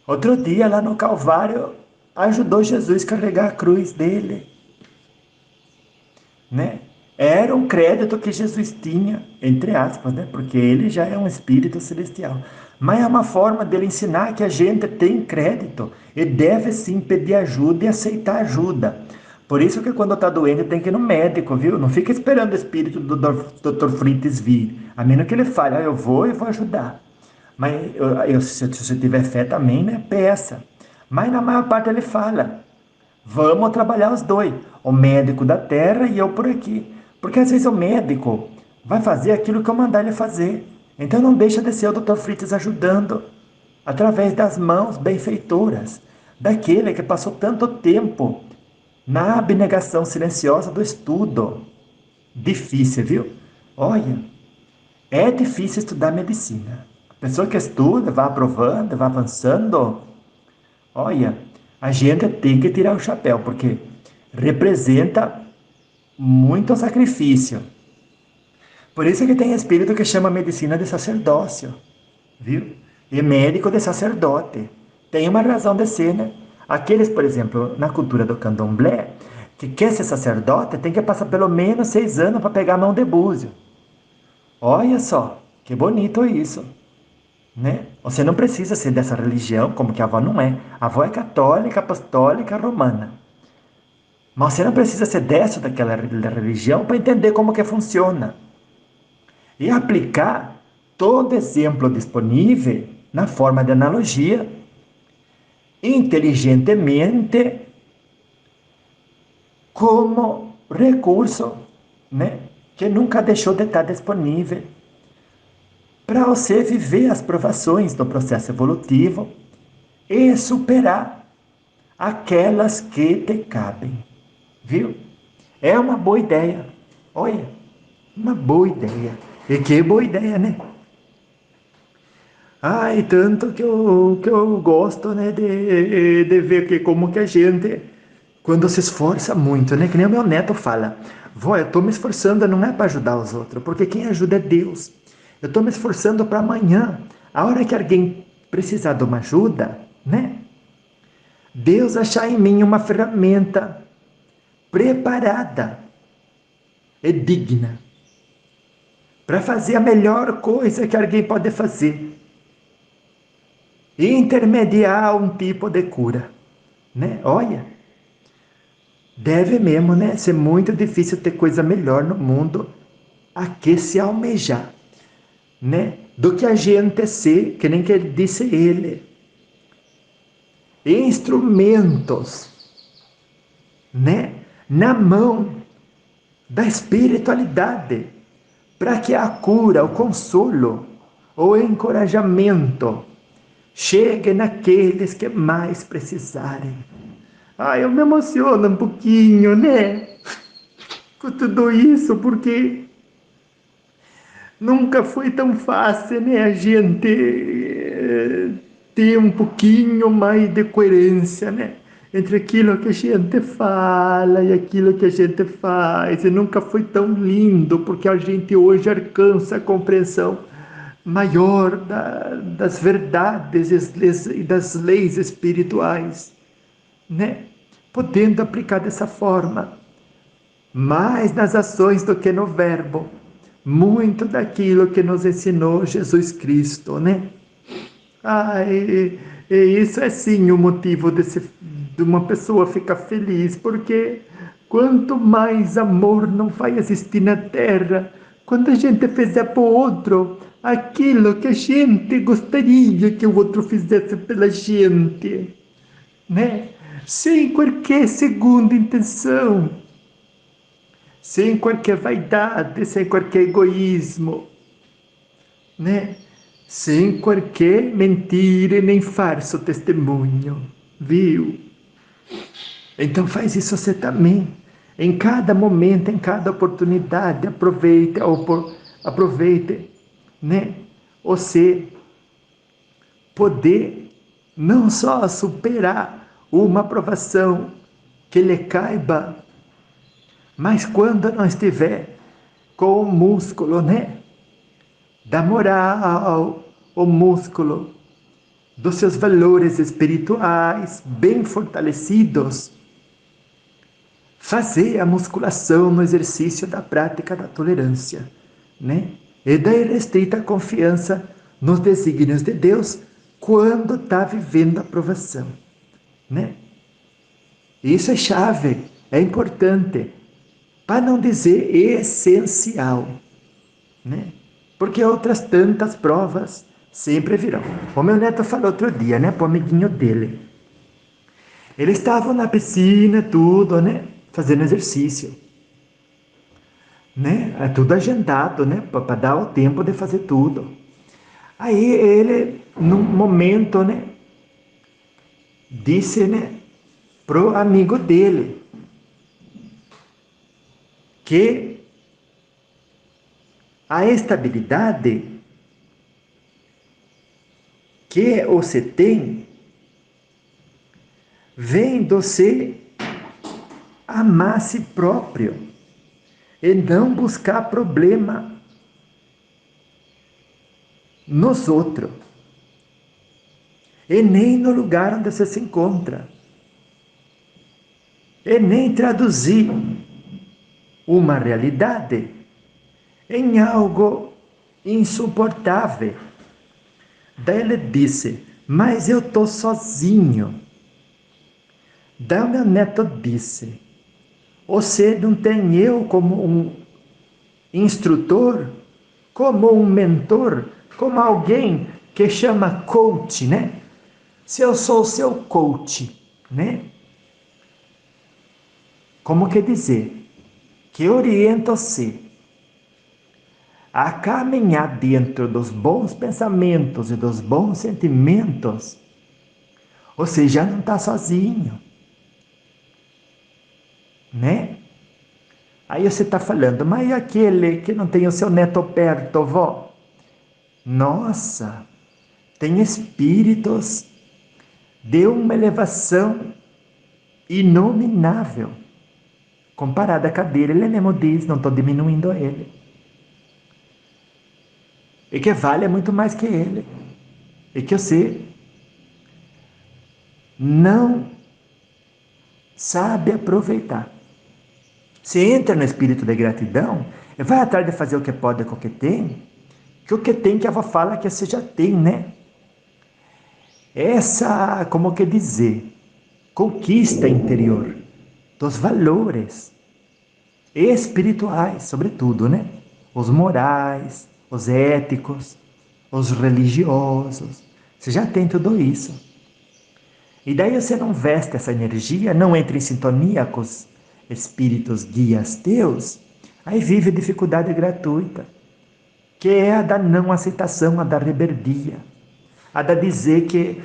S1: Outro dia lá no Calvário, ajudou Jesus a carregar a cruz dele, né? Era um crédito que Jesus tinha, entre aspas, né? Porque ele já é um espírito celestial. Mas é uma forma dele ensinar que a gente tem crédito e deve sim pedir ajuda e aceitar ajuda. Por isso que quando está doente tem que ir no médico, viu? Não fica esperando o espírito do Dr. Fritz vir. A menos que ele fale, eu vou e vou ajudar. Mas se você tiver fé também, né? Peça. Mas na maior parte ele fala, vamos trabalhar os dois. O médico da terra e eu por aqui. Porque às vezes o médico vai fazer aquilo que eu mandar ele fazer. Então não deixa de ser o Dr. Fritz ajudando através das mãos benfeitoras daquele que passou tanto tempo na abnegação silenciosa do estudo. Difícil, viu? Olha, é difícil estudar medicina. A pessoa que estuda, vai aprovando, vai avançando. Olha, a gente tem que tirar o chapéu, porque representa muito sacrifício. Por isso que tem espírito que chama medicina de sacerdócio, viu? E médico de sacerdote. Tem uma razão de ser, né? Aqueles, por exemplo, na cultura do candomblé, que quer ser sacerdote, tem que passar pelo menos 6 anos para pegar a mão de búzio. Olha só, que bonito isso, né? Você não precisa ser dessa religião, como que a avó não é. A avó é católica, apostólica, romana. Mas você não precisa ser dessa daquela religião para entender como que funciona. E aplicar todo exemplo disponível na forma de analogia, inteligentemente, como recurso, né? Que nunca deixou de estar disponível para você viver as provações do processo evolutivo e superar aquelas que te cabem, viu? É uma boa ideia. Olha, uma boa ideia. E que boa ideia, né? Ai, tanto que eu gosto, né, de ver que como que a gente, quando se esforça muito, né, que nem o meu neto fala, vó, eu estou me esforçando, não é para ajudar os outros, porque quem ajuda é Deus. Eu estou me esforçando para amanhã, a hora que alguém precisar de uma ajuda, né, Deus achar em mim uma ferramenta preparada e digna para fazer a melhor coisa que alguém pode fazer, intermediar um tipo de cura, né? Olha, deve mesmo, né? Ser muito difícil ter coisa melhor no mundo a que se almejar, né? Do que a gente ser, que nem que disse ele, instrumentos, né? Na mão da espiritualidade, para que a cura, o consolo, o encorajamento chegue naqueles que mais precisarem. Ai, eu me emociono um pouquinho, né? Com tudo isso, porque nunca foi tão fácil, né? A gente ter um pouquinho mais de coerência, né? Entre aquilo que a gente fala e aquilo que a gente faz. E nunca foi tão lindo, porque a gente hoje alcança a compreensão maior das verdades e das leis espirituais, né? Podendo aplicar dessa forma, mais nas ações do que no verbo, muito daquilo que nos ensinou Jesus Cristo, né? E isso é sim o motivo de uma pessoa ficar feliz, porque quanto mais amor não vai existir na Terra, quando a gente fizer para o outro aquilo que a gente gostaria que o outro fizesse pela gente, né? Sem qualquer segunda intenção, sem qualquer vaidade, sem qualquer egoísmo, né? Sem qualquer mentira nem falso testemunho, viu? Então faz isso você também. Em cada momento, em cada oportunidade, aproveite, né? Você poder não só superar uma provação que lhe caiba, mas quando não estiver com o músculo, né? Da moral, o músculo dos seus valores espirituais bem fortalecidos, fazer a musculação no exercício da prática da tolerância, né? E da irrestrita confiança nos desígnios de Deus quando está vivendo a provação, né? Isso é chave, é importante, para não dizer essencial, né? Porque outras tantas provas sempre virão. O meu neto falou outro dia, né, para o amiguinho dele. Eles estavam na piscina, tudo, né, fazendo exercício, né, é tudo agendado, né, para dar o tempo de fazer tudo. Aí ele, num momento, né, disse, né, pro amigo dele, que a estabilidade que você tem vem do você amar a si próprio e não buscar problema nos outros e nem no lugar onde você se encontra e nem traduzir uma realidade em algo insuportável. Daí ele disse: mas eu estou sozinho. Daí o meu neto disse: você não tem eu como um instrutor, como um mentor, como alguém que chama coach, né? Se eu sou o seu coach, né? Como que dizer? Que orienta você a caminhar dentro dos bons pensamentos e dos bons sentimentos, você já não está sozinho, né? Aí você está falando, mas e aquele que não tem o seu neto perto, vó? Nossa, tem espíritos de uma elevação inominável. Comparada com a dele, ele mesmo diz, não estou diminuindo ele. E que vale muito mais que ele. E que você não sabe aproveitar. Você entra no espírito de gratidão e vai atrás de fazer o que pode com o que tem, que o que tem que a avó fala que você já tem, né? Essa, como que dizer, conquista interior dos valores espirituais, sobretudo, né? Os morais, os éticos, os religiosos. Você já tem tudo isso. E daí você não veste essa energia, não entra em sintonia com os espíritos guias teus, aí vive dificuldade gratuita, que é a da não aceitação, a da rebeldia, a da dizer que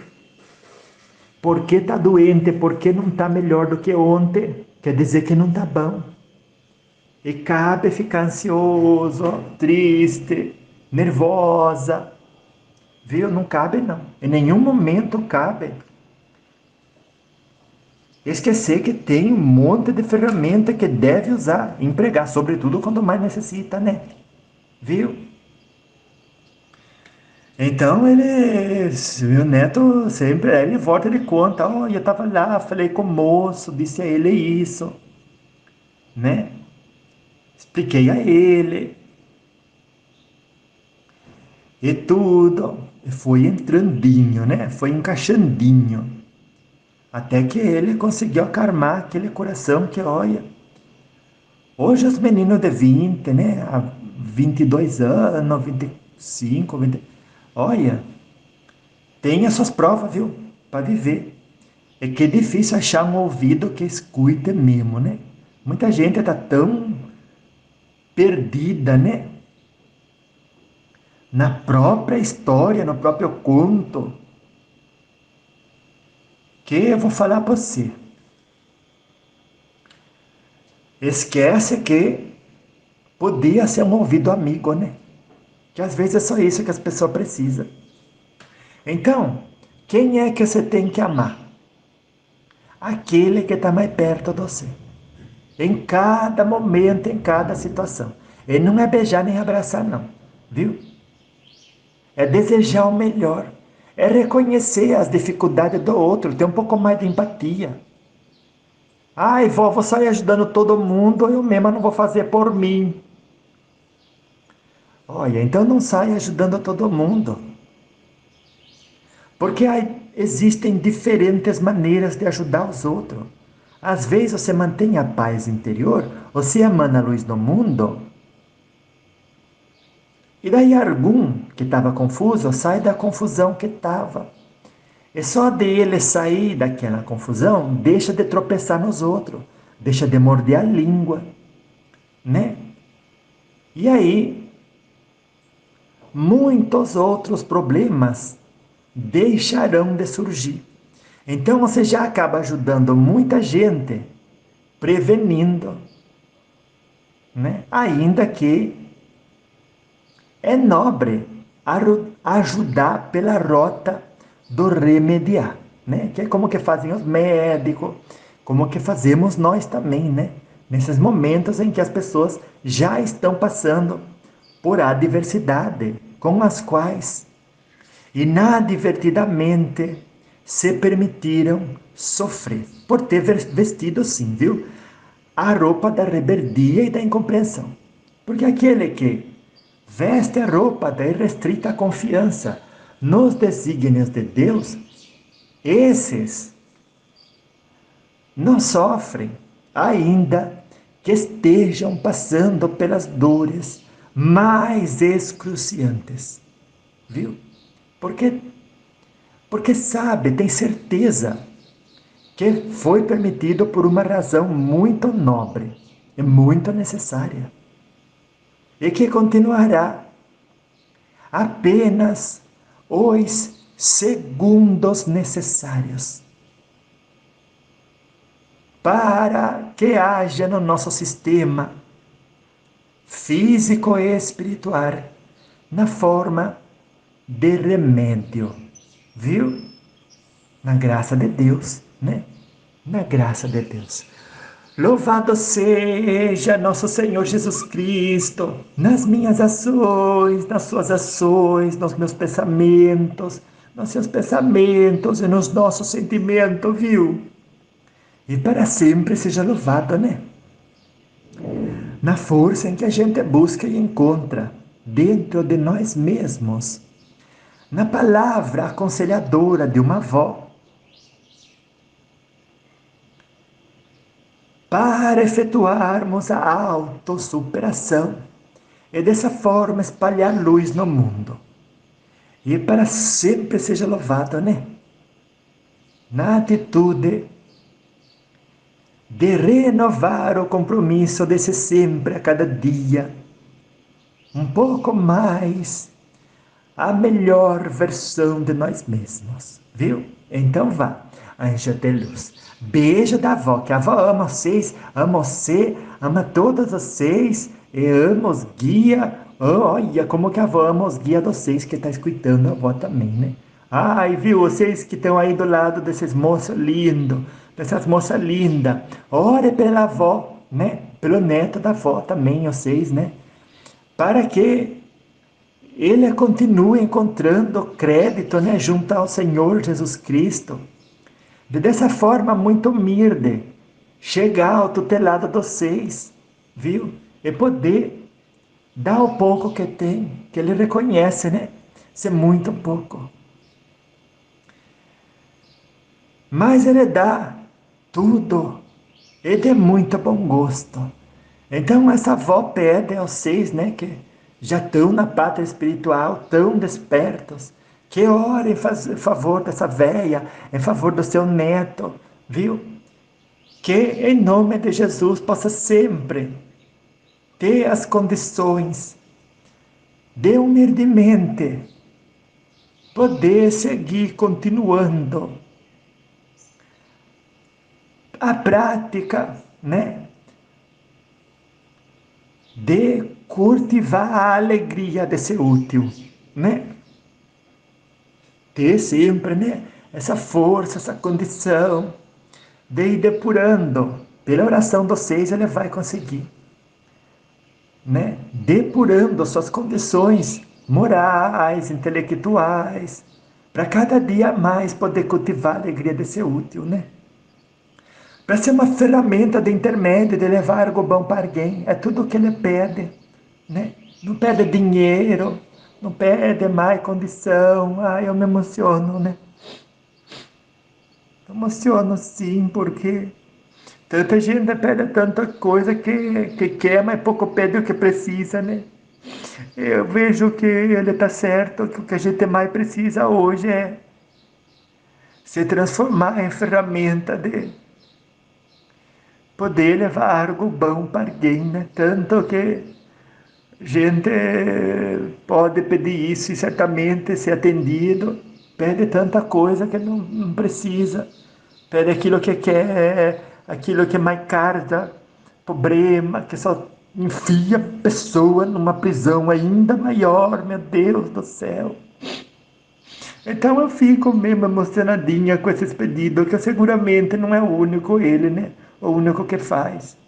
S1: porque está doente, porque não está melhor do que ontem, quer dizer que não está bom. E cabe ficar ansioso, triste, nervosa, viu? Não cabe não, em nenhum momento cabe. Esquecer que tem um monte de ferramenta que deve usar, empregar, sobretudo quando mais necessita, né? Viu? Então meu neto sempre, ele volta e conta, eu estava lá, falei com o moço, disse a ele isso, né? Expliquei a ele e tudo, e foi entrandinho, né? Foi encaixandinho, até que ele conseguiu acalmar aquele coração que, olha, hoje os meninos de 20, né? Há 22 anos, 25, 20. Olha, tem as suas provas, viu? Para viver. É que é difícil achar um ouvido que escute mesmo, né? Muita gente está tão perdida, né? Na própria história, no próprio conto, que eu vou falar para você. Esquece que podia ser um ouvido amigo, né? Que às vezes é só isso que as pessoas precisam. Então, quem é que você tem que amar? Aquele que está mais perto de você. Em cada momento, em cada situação. E não é beijar nem abraçar, não. Viu? É desejar o melhor. É reconhecer as dificuldades do outro, ter um pouco mais de empatia. Ai, vó, vou sair ajudando todo mundo, eu mesma não vou fazer por mim. Olha, então não saia ajudando todo mundo. Porque existem diferentes maneiras de ajudar os outros. Às vezes você mantém a paz interior, você emana a luz do mundo, e daí algum que estava confuso sai da confusão que estava. É só dele sair daquela confusão, deixa de tropeçar nos outros, deixa de morder a língua, né? E aí, muitos outros problemas deixarão de surgir. Então você já acaba ajudando muita gente, prevenindo, né? Ainda que é nobre ajudar pela rota do remediar, né? Que é como que fazem os médicos, como que fazemos nós também, né? Nesses momentos em que as pessoas já estão passando por adversidade, com as quais inadvertidamente se permitiram sofrer, por ter vestido, sim, viu? A roupa da rebeldia e da incompreensão. Porque aquele que veste a roupa da irrestrita confiança nos desígnios de Deus, esses não sofrem, ainda que estejam passando pelas dores mais excruciantes, viu? Porque, porque sabe, tem certeza que foi permitido por uma razão muito nobre e muito necessária, e que continuará apenas os segundos necessários para que haja no nosso sistema físico e espiritual na forma de remédio, viu? Na graça de Deus, né? Na graça de Deus. Louvado seja nosso Senhor Jesus Cristo, nas minhas ações, nas suas ações, nos meus pensamentos, nos seus pensamentos e nos nossos sentimentos, viu? E para sempre seja louvado, né? Na força em que a gente busca e encontra dentro de nós mesmos, na palavra aconselhadora de uma avó, para efetuarmos a autossuperação e dessa forma espalhar luz no mundo. E para sempre seja louvado, né? Na atitude de renovar o compromisso de ser sempre a cada dia um pouco mais a melhor versão de nós mesmos, viu? Então vá, anjo de luz. Beijo da avó, que a avó ama vocês, ama você, ama todos vocês, e ama os guia. Olha como que a avó ama os guia de vocês, que está escutando a avó também, né? Ai, viu, vocês que estão aí do lado desses moços lindos, dessas moças lindas, ore pela avó, né? Pelo neto da avó também, vocês, né? Para que ele continua encontrando crédito, né, junto ao Senhor Jesus Cristo. Dessa forma muito humilde, chegar ao tutelado dos seis, viu? E poder dar o pouco que tem, que ele reconhece, né? Ser muito pouco. Mas ele dá tudo e de muito bom gosto. Então essa avó pede aos seis, né, que já estão na pátria espiritual, tão despertos, que orem em favor dessa véia, em favor do seu neto, viu? Que em nome de Jesus possa sempre ter as condições de humildemente poder seguir continuando a prática, né, de cultivar a alegria de ser útil, né? Ter sempre, né, essa força, essa condição de ir depurando. Pela oração dos seis ele vai conseguir, né? Depurando suas condições morais, intelectuais, para cada dia mais poder cultivar a alegria de ser útil, né? Para ser uma ferramenta de intermédio, de levar algo bom para alguém. É tudo o que ele pede, né? Não pede dinheiro, não pede mais condição. Ah, eu me emociono, né? Me emociono sim, porque tanta gente pede tanta coisa que quer, mas pouco pede o que precisa, né? Eu vejo que ele está certo, que o que a gente mais precisa hoje é se transformar em ferramenta de poder levar algo bom para alguém, né? Tanto que a gente pode pedir isso e certamente ser atendido, pede tanta coisa que não precisa, pede aquilo que quer, aquilo que mais carga, problema, que só enfia a pessoa numa prisão ainda maior, meu Deus do céu. Então eu fico mesmo emocionadinha com esses pedidos, que seguramente não é o único ele, né? O único que faz.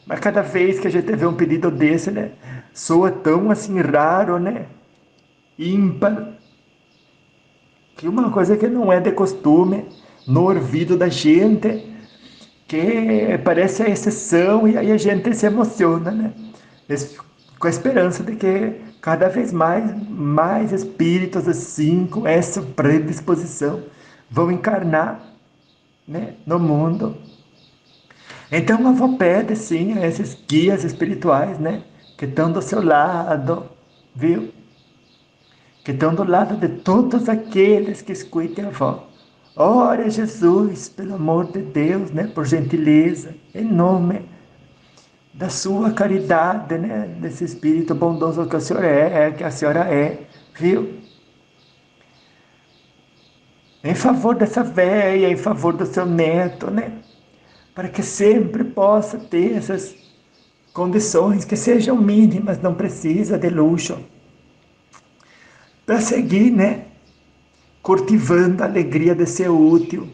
S1: Mas cada vez que a gente vê um pedido desse, né? Soa tão assim raro, né? Ímpar, que uma coisa que não é de costume no ouvido da gente, que parece a exceção, e aí a gente se emociona, né? Com a esperança de que cada vez mais espíritos assim, com essa predisposição, vão encarnar, né, no mundo. Então a avó pede, sim, a esses guias espirituais, né, que estão do seu lado, viu? Que estão do lado de todos aqueles que escutem a avó. Ora, Jesus, pelo amor de Deus, né, por gentileza, em nome da sua caridade, né, desse espírito bondoso que o senhor que a senhora é, viu? Em favor dessa véia, em favor do seu neto, né? Para que sempre possa ter essas condições que sejam mínimas, não precisa de luxo, para seguir, né? Cultivando a alegria de ser útil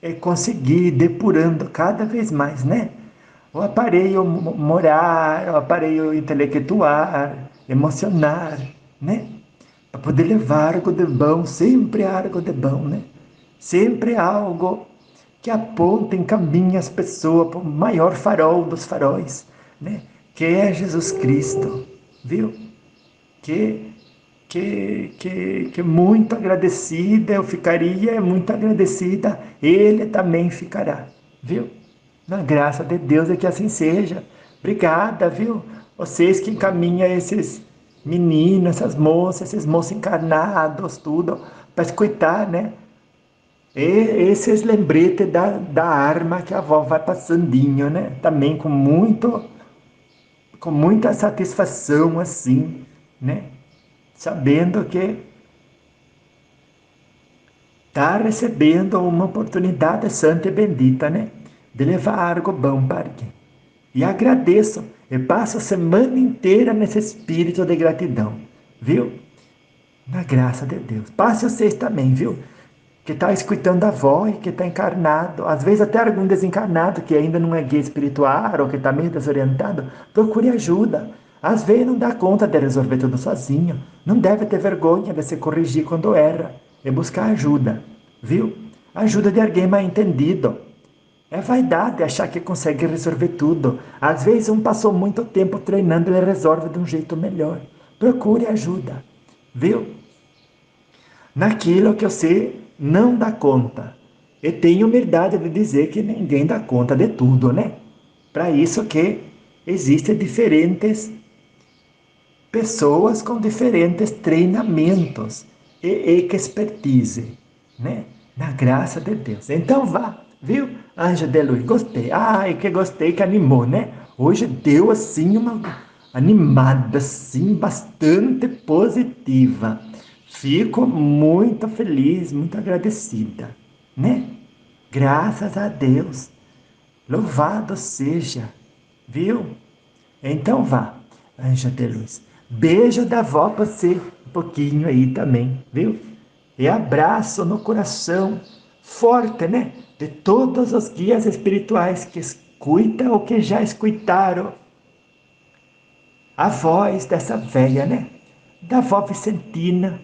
S1: e conseguir ir depurando cada vez mais, né? O aparelho moral, o aparelho intelectual, emocional, né? Para poder levar algo de bom, sempre algo de bom, né? Sempre algo que aponta, encaminha as pessoas para o maior farol dos faróis, né? Que é Jesus Cristo, viu? Que, que muito agradecida eu ficaria, muito agradecida ele também ficará, viu? Na graça de Deus é que assim seja. Obrigada, viu? Vocês que encaminham esses meninos, essas moças, esses moços encarnados, tudo, para escutar, né? E esses lembretes da arma que a avó vai passandinho, né? Também com muita satisfação, assim, né? Sabendo que está recebendo uma oportunidade santa e bendita, né? De levar algo bom para alguém. E agradeço. E passo a semana inteira nesse espírito de gratidão. Viu? Na graça de Deus. Passe vocês também, viu? Que está escutando a voz, que está encarnado. Às vezes até algum desencarnado que ainda não é guia espiritual ou que está meio desorientado. Procure ajuda. Às vezes não dá conta de resolver tudo sozinho. Não deve ter vergonha de se corrigir quando erra. E buscar ajuda. Viu? Ajuda de alguém mal entendido. É vaidade achar que consegue resolver tudo. Às vezes um passou muito tempo treinando e resolve de um jeito melhor. Procure ajuda, viu? Naquilo que você não dá conta. E tenha humildade de dizer que ninguém dá conta de tudo, né? Para isso que existem diferentes pessoas com diferentes treinamentos e expertise, né? Na graça de Deus. Então vá, viu? Anjo de luz, gostei. Ai, que gostei, que animou, né? Hoje deu assim uma animada, assim, bastante positiva. Fico muito feliz, muito agradecida, né? Graças a Deus. Louvado seja, viu? Então vá, anja de luz. Beijo da avó para você, um pouquinho aí também, viu? E abraço no coração forte, né? De todos os guias espirituais que escutam ou que já escutaram a voz dessa velha, né? Da avó Vicentina.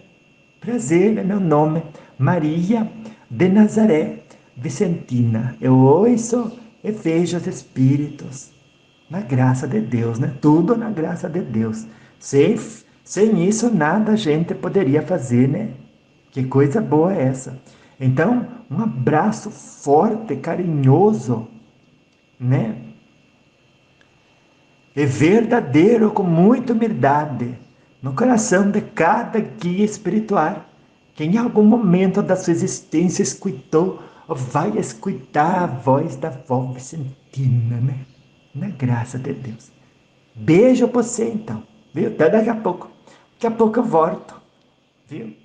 S1: Prazer, é meu nome, Maria de Nazaré Vicentina. Eu ouço e vejo os espíritos. Na graça de Deus, né? Tudo na graça de Deus. Sem isso, nada a gente poderia fazer, né? Que coisa boa é essa. Então, um abraço forte, carinhoso, né? E verdadeiro, com muita humildade, no coração de cada guia espiritual, que em algum momento da sua existência escutou ou vai escutar a voz da vó Vicentina, né? Na graça de Deus. Beijo pra você então, viu? Até daqui a pouco. Daqui a pouco eu volto, viu?